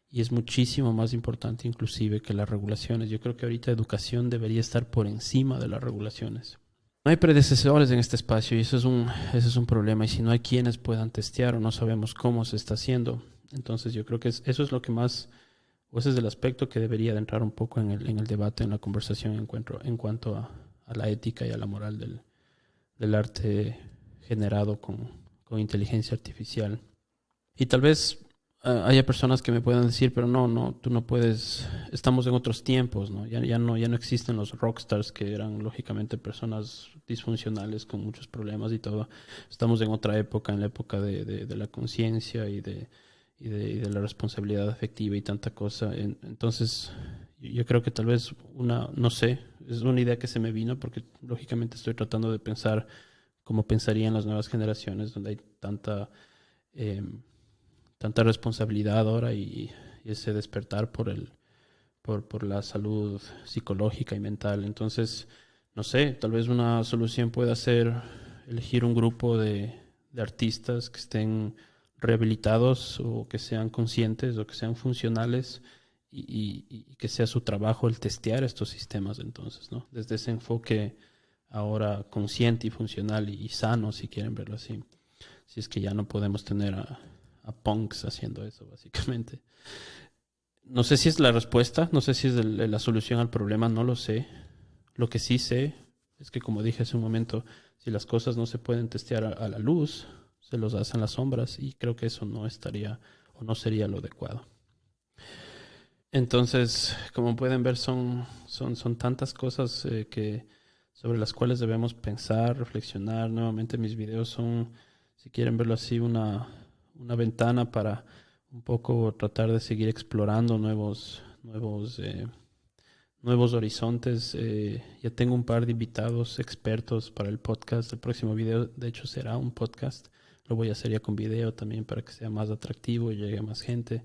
y es muchísimo más importante inclusive que las regulaciones. Yo creo que ahorita educación debería estar por encima de las regulaciones. No hay predecesores en este espacio y ese es un problema. Y si no hay quienes puedan testear o no sabemos cómo se está haciendo, entonces yo creo que eso es lo que más, o ese es el aspecto que debería de entrar un poco en el debate, en la conversación en cuanto a la ética y a la moral del arte generado con inteligencia artificial. Y tal vez haya personas que me puedan decir, pero no, tú no puedes, estamos en otros tiempos, ¿no? Ya no existen los rockstars que eran lógicamente personas disfuncionales con muchos problemas y todo. Estamos en otra época, en la época de la conciencia y de la responsabilidad afectiva y tanta cosa. Entonces, yo creo que tal vez no sé, es una idea que se me vino porque lógicamente estoy tratando de pensar cómo pensarían las nuevas generaciones donde hay tanta responsabilidad ahora y ese despertar por la salud psicológica y mental. Entonces, no sé, tal vez una solución pueda ser elegir un grupo de artistas que estén rehabilitados o que sean conscientes o que sean funcionales y que sea su trabajo el testear estos sistemas entonces, ¿no? Desde ese enfoque ahora consciente y funcional y sano, si quieren verlo así. Si es que ya no podemos tener a punks haciendo eso, básicamente. No sé si es la respuesta, no sé si es la solución al problema, no lo sé. Lo que sí sé es que, como dije hace un momento, si las cosas no se pueden testear a la luz, se los hacen las sombras y creo que eso no estaría o no sería lo adecuado. Entonces, como pueden ver, son tantas cosas sobre las cuales debemos pensar, reflexionar. Nuevamente, mis videos son, si quieren verlo así, una ventana para un poco tratar de seguir explorando nuevos horizontes. Ya tengo un par de invitados expertos para el podcast. El próximo video, de hecho, será un podcast. Lo voy a hacer ya con video también para que sea más atractivo y llegue a más gente.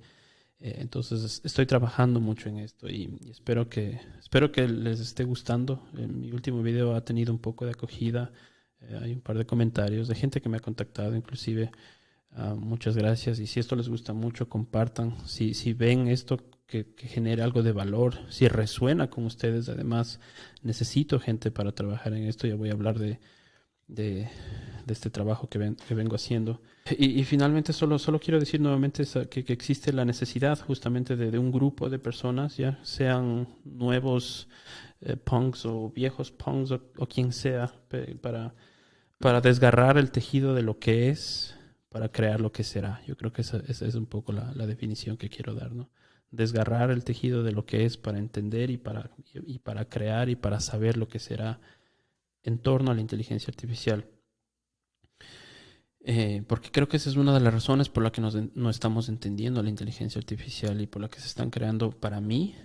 Entonces estoy trabajando mucho en esto y espero que les esté gustando. Mi último video ha tenido un poco de acogida. Hay un par de comentarios de gente que me ha contactado inclusive. Muchas gracias. Y si esto les gusta mucho, compartan. Si ven esto que genere algo de valor, si resuena con ustedes, además necesito gente para trabajar en esto. Ya voy a hablar de este trabajo que vengo haciendo. Y finalmente solo quiero decir nuevamente que existe la necesidad justamente de un grupo de personas, ya sean nuevos punks o viejos punks o quien sea, para desgarrar el tejido de lo que es, para crear lo que será. Yo creo que esa es un poco la definición que quiero dar, ¿no? Desgarrar el tejido de lo que es para entender y para crear y para saber lo que será en torno a la inteligencia artificial. Porque creo que esa es una de las razones por la que no estamos entendiendo la inteligencia artificial y por la que se están creando, para mí,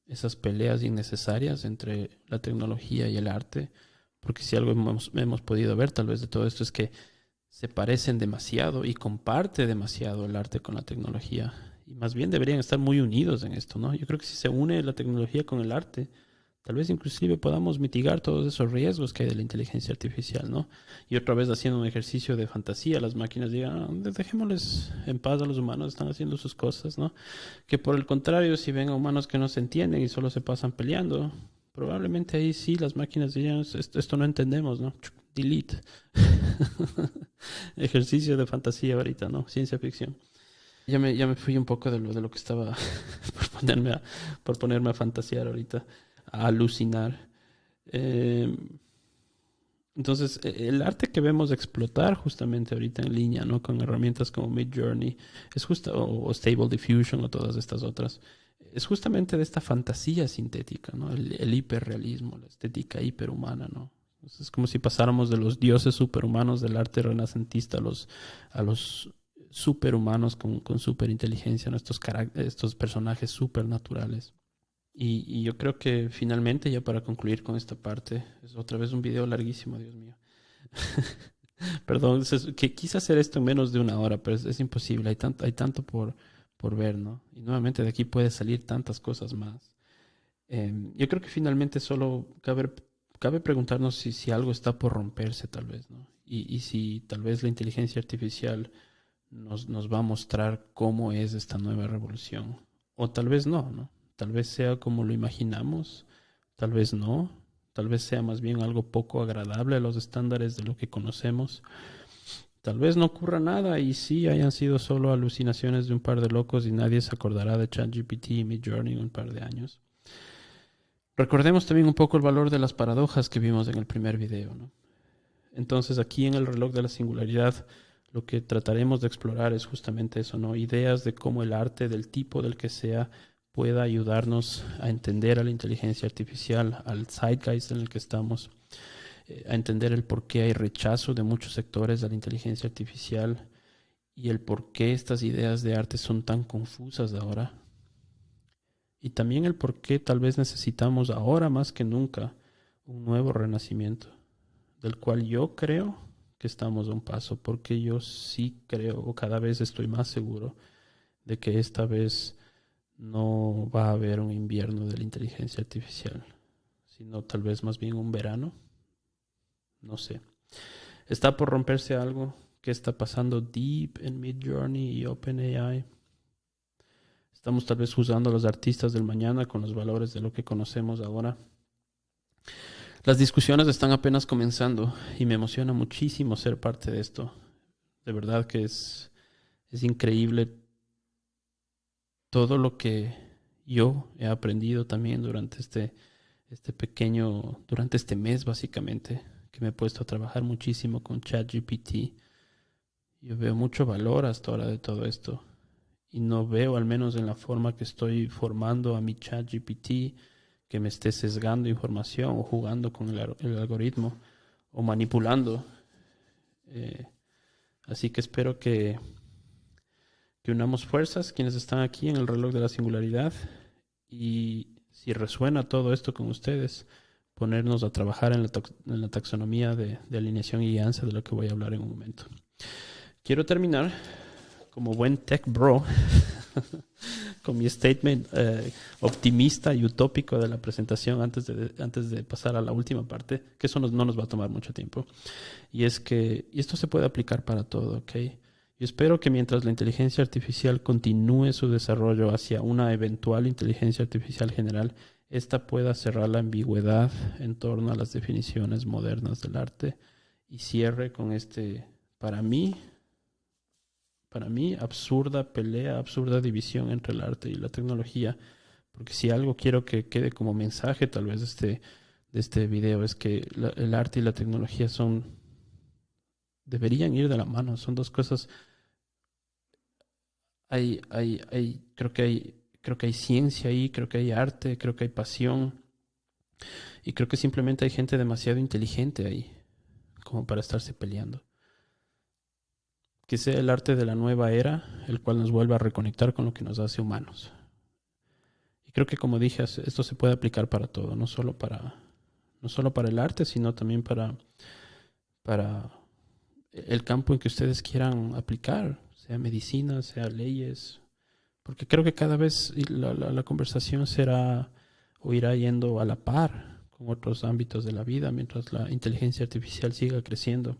esas peleas innecesarias entre la tecnología y el arte. Porque si algo hemos podido ver tal vez de todo esto es que se parecen demasiado y comparte demasiado el arte con la tecnología. Y más bien deberían estar muy unidos en esto, ¿no? Yo creo que si se une la tecnología con el arte, tal vez inclusive podamos mitigar todos esos riesgos que hay de la inteligencia artificial, ¿no? Y otra vez haciendo un ejercicio de fantasía, las máquinas digan, dejémosles en paz a los humanos, están haciendo sus cosas, ¿no? Que por el contrario, si ven a humanos que no se entienden y solo se pasan peleando, probablemente ahí sí las máquinas dirían, esto no entendemos, ¿no? Delete. Ejercicio de fantasía ahorita, ¿no? Ciencia ficción. Ya me fui un poco de lo que estaba por ponerme a fantasear ahorita, a alucinar. Eh, entonces, el arte que vemos explotar justamente ahorita en línea, ¿no? Con herramientas como Midjourney, es justo, o Stable Diffusion o todas estas otras, es justamente de esta fantasía sintética, ¿no? El hiperrealismo, la estética hiperhumana, ¿no? Es como si pasáramos de los dioses superhumanos del arte renacentista a los superhumanos con superinteligencia, ¿no? Estos personajes supernaturales. Y yo creo que finalmente, ya para concluir con esta parte, es otra vez un video larguísimo, Dios mío. Perdón, que quise hacer esto en menos de una hora, pero es imposible, hay tanto por ver, ¿no? Y nuevamente de aquí puede salir tantas cosas más. Yo creo que finalmente solo cabe preguntarnos si algo está por romperse tal vez, ¿no? Y si tal vez la inteligencia artificial nos va a mostrar cómo es esta nueva revolución. O tal vez no, ¿no? Tal vez sea como lo imaginamos, tal vez no, tal vez sea más bien algo poco agradable a los estándares de lo que conocemos. Tal vez no ocurra nada y sí hayan sido solo alucinaciones de un par de locos y nadie se acordará de ChatGPT y Midjourney en un par de años. Recordemos también un poco el valor de las paradojas que vimos en el primer video, ¿no? Entonces aquí en el reloj de la singularidad lo que trataremos de explorar es justamente eso, ¿no? Ideas de cómo el arte, del tipo del que sea, pueda ayudarnos a entender a la inteligencia artificial, al zeitgeist en el que estamos, a entender el por qué hay rechazo de muchos sectores a la inteligencia artificial y el por qué estas ideas de arte son tan confusas ahora. Y también el por qué tal vez necesitamos ahora más que nunca un nuevo renacimiento, del cual yo creo que estamos a un paso, porque yo sí creo, o cada vez estoy más seguro, de que esta vez no va a haber un invierno de la inteligencia artificial, sino tal vez más bien un verano. No sé. Está por romperse algo. ¿Qué está pasando deep en Midjourney y OpenAI? Estamos tal vez juzgando a los artistas del mañana con los valores de lo que conocemos ahora. Las discusiones están apenas comenzando y me emociona muchísimo ser parte de esto. De verdad que es increíble todo lo que yo he aprendido también durante durante este mes básicamente, que me he puesto a trabajar muchísimo con ChatGPT. Yo veo mucho valor hasta ahora de todo esto y no veo, al menos en la forma que estoy formando a mi ChatGPT, que me esté sesgando información o jugando con el algoritmo o manipulando. Así que espero que unamos fuerzas quienes están aquí en el reloj de la singularidad, y si resuena todo esto con ustedes, ponernos a trabajar en la taxonomía de alineación y guianza, de lo que voy a hablar en un momento. Quiero terminar como buen tech bro con mi statement optimista y utópico de la presentación antes de pasar a la última parte, que eso no nos va a tomar mucho tiempo. Y es que esto se puede aplicar para todo, ¿ok? Yo espero que mientras la inteligencia artificial continúe su desarrollo hacia una eventual inteligencia artificial general, esta pueda cerrar la ambigüedad en torno a las definiciones modernas del arte y cierre con para mí, absurda pelea, absurda división entre el arte y la tecnología. Porque si algo quiero que quede como mensaje tal vez de este video, es que el arte y la tecnología deberían ir de la mano. Son dos cosas. Creo que hay ciencia ahí, creo que hay arte, creo que hay pasión, y creo que simplemente hay gente demasiado inteligente ahí como para estarse peleando. Que sea el arte de la nueva era el cual nos vuelva a reconectar con lo que nos hace humanos. Y creo que, como dije, esto se puede aplicar para todo, no solo para el arte, sino también para el campo en que ustedes quieran aplicar, sea medicina, sea leyes, porque creo que cada vez la conversación será o irá yendo a la par con otros ámbitos de la vida mientras la inteligencia artificial siga creciendo.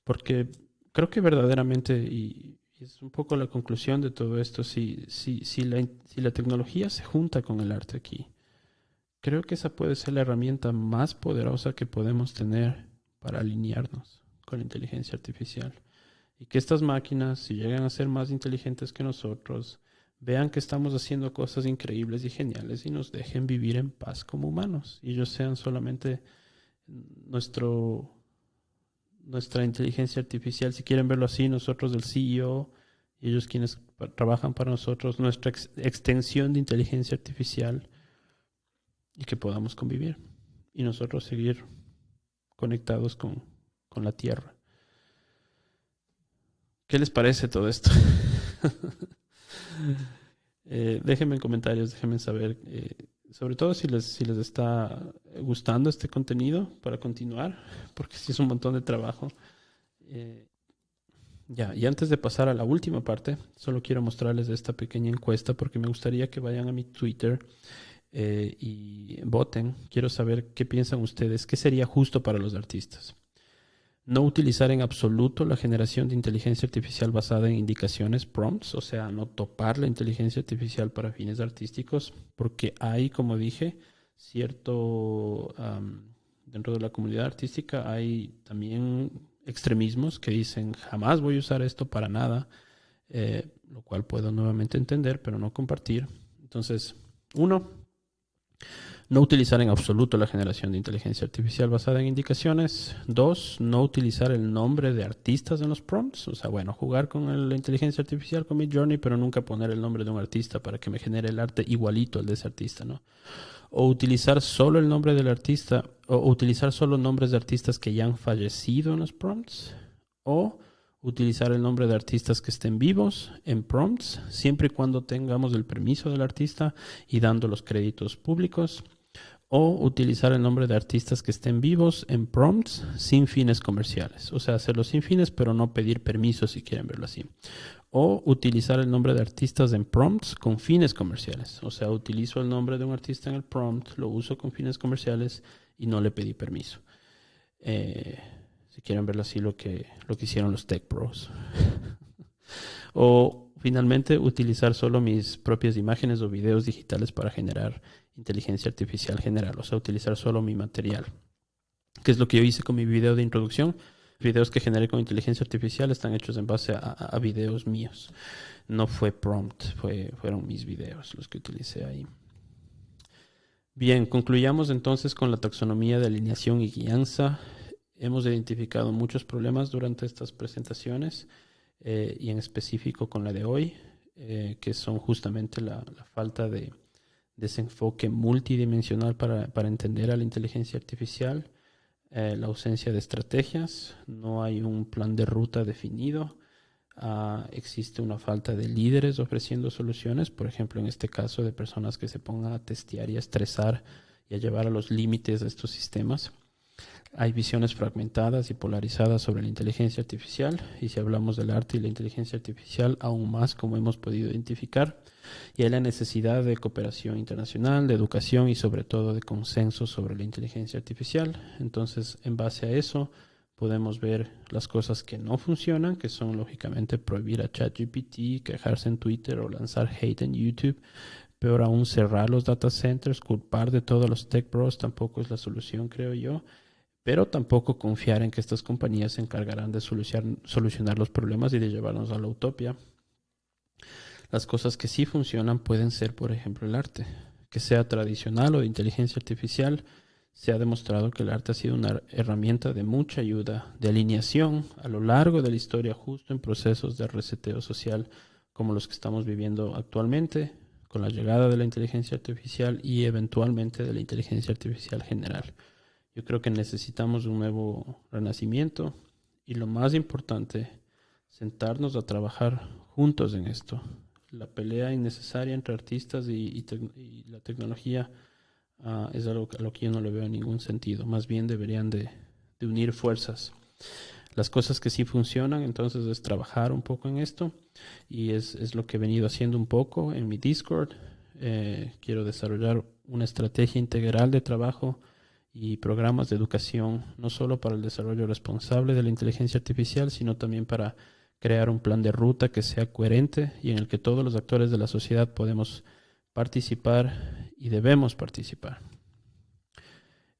Porque creo que verdaderamente, y es un poco la conclusión de todo esto, si la tecnología se junta con el arte aquí, creo que esa puede ser la herramienta más poderosa que podemos tener para alinearnos con la inteligencia artificial. Y que estas máquinas, si llegan a ser más inteligentes que nosotros, vean que estamos haciendo cosas increíbles y geniales y nos dejen vivir en paz como humanos. Y ellos sean solamente nuestra inteligencia artificial, si quieren verlo así, nosotros el CEO y ellos quienes trabajan para nosotros, nuestra extensión de inteligencia artificial, y que podamos convivir y nosotros seguir conectados con la Tierra. ¿Qué les parece todo esto? Déjenme en comentarios, déjenme saber, sobre todo si les está gustando este contenido para continuar, porque sí es un montón de trabajo. Y antes de pasar a la última parte, solo quiero mostrarles esta pequeña encuesta, porque me gustaría que vayan a mi Twitter y voten. Quiero saber qué piensan ustedes, qué sería justo para los artistas. No utilizar en absoluto la generación de inteligencia artificial basada en indicaciones, prompts, o sea, no topar la inteligencia artificial para fines artísticos, porque hay, como dije, dentro de la comunidad artística hay también extremismos que dicen jamás voy a usar esto para nada, lo cual puedo nuevamente entender, pero no compartir. Entonces, no utilizar en absoluto la generación de inteligencia artificial basada en indicaciones. 2, no utilizar el nombre de artistas en los prompts. O sea, jugar con la inteligencia artificial, con Midjourney, pero nunca poner el nombre de un artista para que me genere el arte igualito al de ese artista, ¿no? O utilizar solo el nombre del artista, o utilizar solo nombres de artistas que ya han fallecido en los prompts. O utilizar el nombre de artistas que estén vivos en prompts, siempre y cuando tengamos el permiso del artista y dando los créditos públicos. O utilizar el nombre de artistas que estén vivos en prompts sin fines comerciales. O sea, hacerlo sin fines, pero no pedir permiso si quieren verlo así. O utilizar el nombre de artistas en prompts con fines comerciales. O sea, utilizo el nombre de un artista en el prompt, lo uso con fines comerciales y no le pedí permiso. Si quieren verlo así, lo que hicieron los Tech Bros. O finalmente utilizar solo mis propias imágenes o videos digitales para generar inteligencia artificial general, o sea, utilizar solo mi material, que es lo que yo hice con mi video de introducción. Videos que generé con inteligencia artificial están hechos en base a videos míos. No fue prompt, fueron mis videos los que utilicé ahí. Bien, concluyamos entonces con la taxonomía de alineación y guianza. Hemos identificado muchos problemas durante estas presentaciones y en específico con la de hoy, que son justamente la falta de desenfoque multidimensional para entender a la inteligencia artificial, la ausencia de estrategias, no hay un plan de ruta definido, existe una falta de líderes ofreciendo soluciones, por ejemplo en este caso de personas que se pongan a testear y a estresar y a llevar a los límites de estos sistemas. Hay visiones fragmentadas y polarizadas sobre la inteligencia artificial, y si hablamos del arte y la inteligencia artificial, aún más, como hemos podido identificar. Y hay la necesidad de cooperación internacional, de educación y sobre todo de consenso sobre la inteligencia artificial. Entonces, en base a eso, podemos ver las cosas que no funcionan, que son lógicamente prohibir a ChatGPT, quejarse en Twitter o lanzar hate en YouTube. Peor aún, cerrar los data centers, culpar de todos los tech bros tampoco es la solución, creo yo. Pero tampoco confiar en que estas compañías se encargarán de solucionar los problemas y de llevarnos a la utopía. Las cosas que sí funcionan pueden ser, por ejemplo, el arte. Que sea tradicional o de inteligencia artificial, se ha demostrado que el arte ha sido una herramienta de mucha ayuda, de alineación a lo largo de la historia, justo en procesos de reseteo social como los que estamos viviendo actualmente, con la llegada de la inteligencia artificial y eventualmente de la inteligencia artificial general. Yo creo que necesitamos un nuevo renacimiento y lo más importante, sentarnos a trabajar juntos en esto. La pelea innecesaria entre artistas y la tecnología es algo a lo que yo no le veo ningún sentido. Más bien deberían de unir fuerzas. Las cosas que sí funcionan, entonces, es trabajar un poco en esto y es lo que he venido haciendo un poco en mi Discord. Quiero desarrollar una estrategia integral de trabajo y programas de educación, no solo para el desarrollo responsable de la inteligencia artificial, sino también para crear un plan de ruta que sea coherente y en el que todos los actores de la sociedad podemos participar y debemos participar.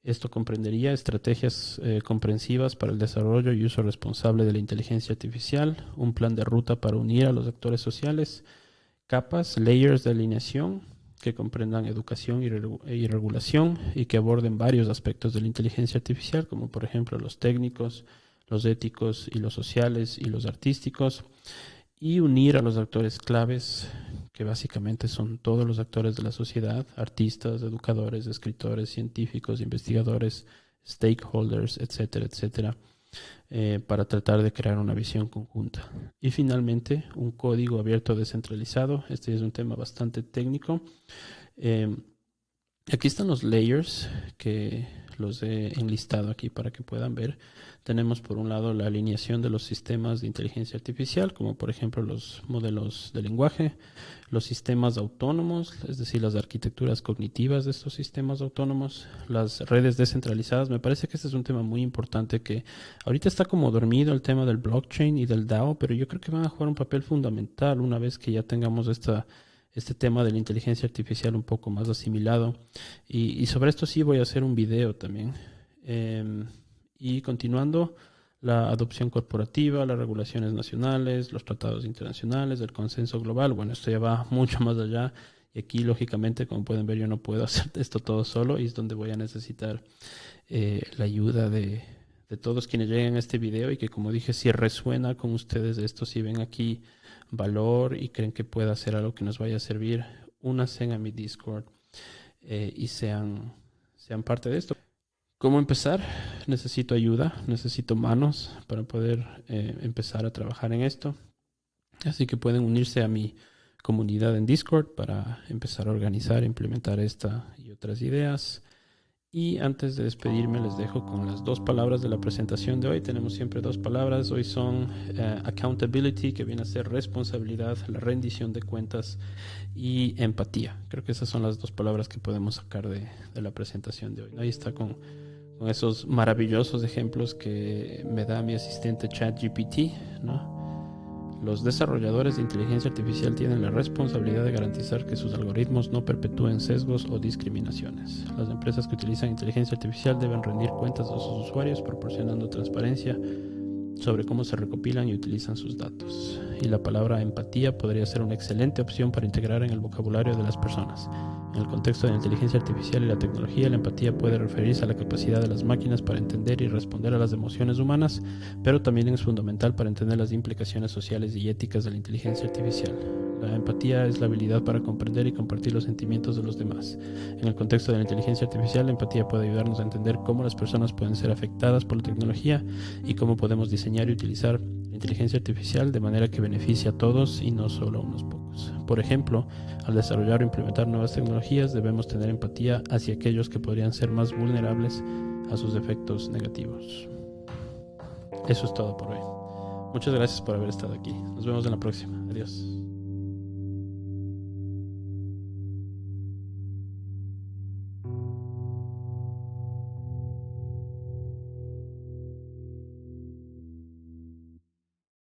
Esto comprendería estrategias comprensivas para el desarrollo y uso responsable de la inteligencia artificial, un plan de ruta para unir a los actores sociales, capas, layers de alineación, que comprendan educación y regulación y que aborden varios aspectos de la inteligencia artificial, como por ejemplo los técnicos, los éticos y los sociales y los artísticos, y unir a los actores claves, que básicamente son todos los actores de la sociedad, artistas, educadores, escritores, científicos, investigadores, stakeholders, etcétera, etcétera, para tratar de crear una visión conjunta. Y finalmente, un código abierto descentralizado. Este es un tema bastante técnico. Aquí están los layers que los he enlistado aquí para que puedan ver. Tenemos por un lado la alineación de los sistemas de inteligencia artificial, como por ejemplo los modelos de lenguaje, los sistemas autónomos, es decir, las arquitecturas cognitivas de estos sistemas autónomos, las redes descentralizadas. Me parece que este es un tema muy importante que ahorita está como dormido, el tema del blockchain y del DAO, pero yo creo que van a jugar un papel fundamental una vez que ya tengamos este tema de la inteligencia artificial un poco más asimilado. Y sobre esto sí voy a hacer un video también. Y continuando, la adopción corporativa, las regulaciones nacionales, los tratados internacionales, el consenso global. Bueno, esto ya va mucho más allá. Y aquí, lógicamente, como pueden ver, yo no puedo hacer esto todo solo y es donde voy a necesitar la ayuda de todos quienes lleguen a este video y que, como dije, si resuena con ustedes esto, si ven aquí valor y creen que pueda ser algo que nos vaya a servir, únanse a mi Discord y sean parte de esto. ¿Cómo empezar? Necesito ayuda, necesito manos para poder empezar a trabajar en esto. Así que pueden unirse a mi comunidad en Discord para empezar a organizar e implementar esta y otras ideas. Y antes de despedirme les dejo con las 2 palabras de la presentación de hoy. Tenemos siempre 2 palabras. Hoy son accountability, que viene a ser responsabilidad, la rendición de cuentas, y empatía. Creo que esas son las 2 palabras que podemos sacar de la presentación de hoy. Ahí está con esos maravillosos ejemplos que me da mi asistente ChatGPT, ¿no? Los desarrolladores de inteligencia artificial tienen la responsabilidad de garantizar que sus algoritmos no perpetúen sesgos o discriminaciones. Las empresas que utilizan inteligencia artificial deben rendir cuentas a sus usuarios proporcionando transparencia sobre cómo se recopilan y utilizan sus datos. Y la palabra empatía podría ser una excelente opción para integrar en el vocabulario de las personas. En el contexto de la inteligencia artificial y la tecnología, la empatía puede referirse a la capacidad de las máquinas para entender y responder a las emociones humanas, pero también es fundamental para entender las implicaciones sociales y éticas de la inteligencia artificial. La empatía es la habilidad para comprender y compartir los sentimientos de los demás. En el contexto de la inteligencia artificial, la empatía puede ayudarnos a entender cómo las personas pueden ser afectadas por la tecnología y cómo podemos diseñar y utilizar la inteligencia artificial de manera que beneficie a todos y no solo a unos pocos. Por ejemplo, al desarrollar o implementar nuevas tecnologías, debemos tener empatía hacia aquellos que podrían ser más vulnerables a sus efectos negativos. Eso es todo por hoy. Muchas gracias por haber estado aquí. Nos vemos en la próxima. Adiós.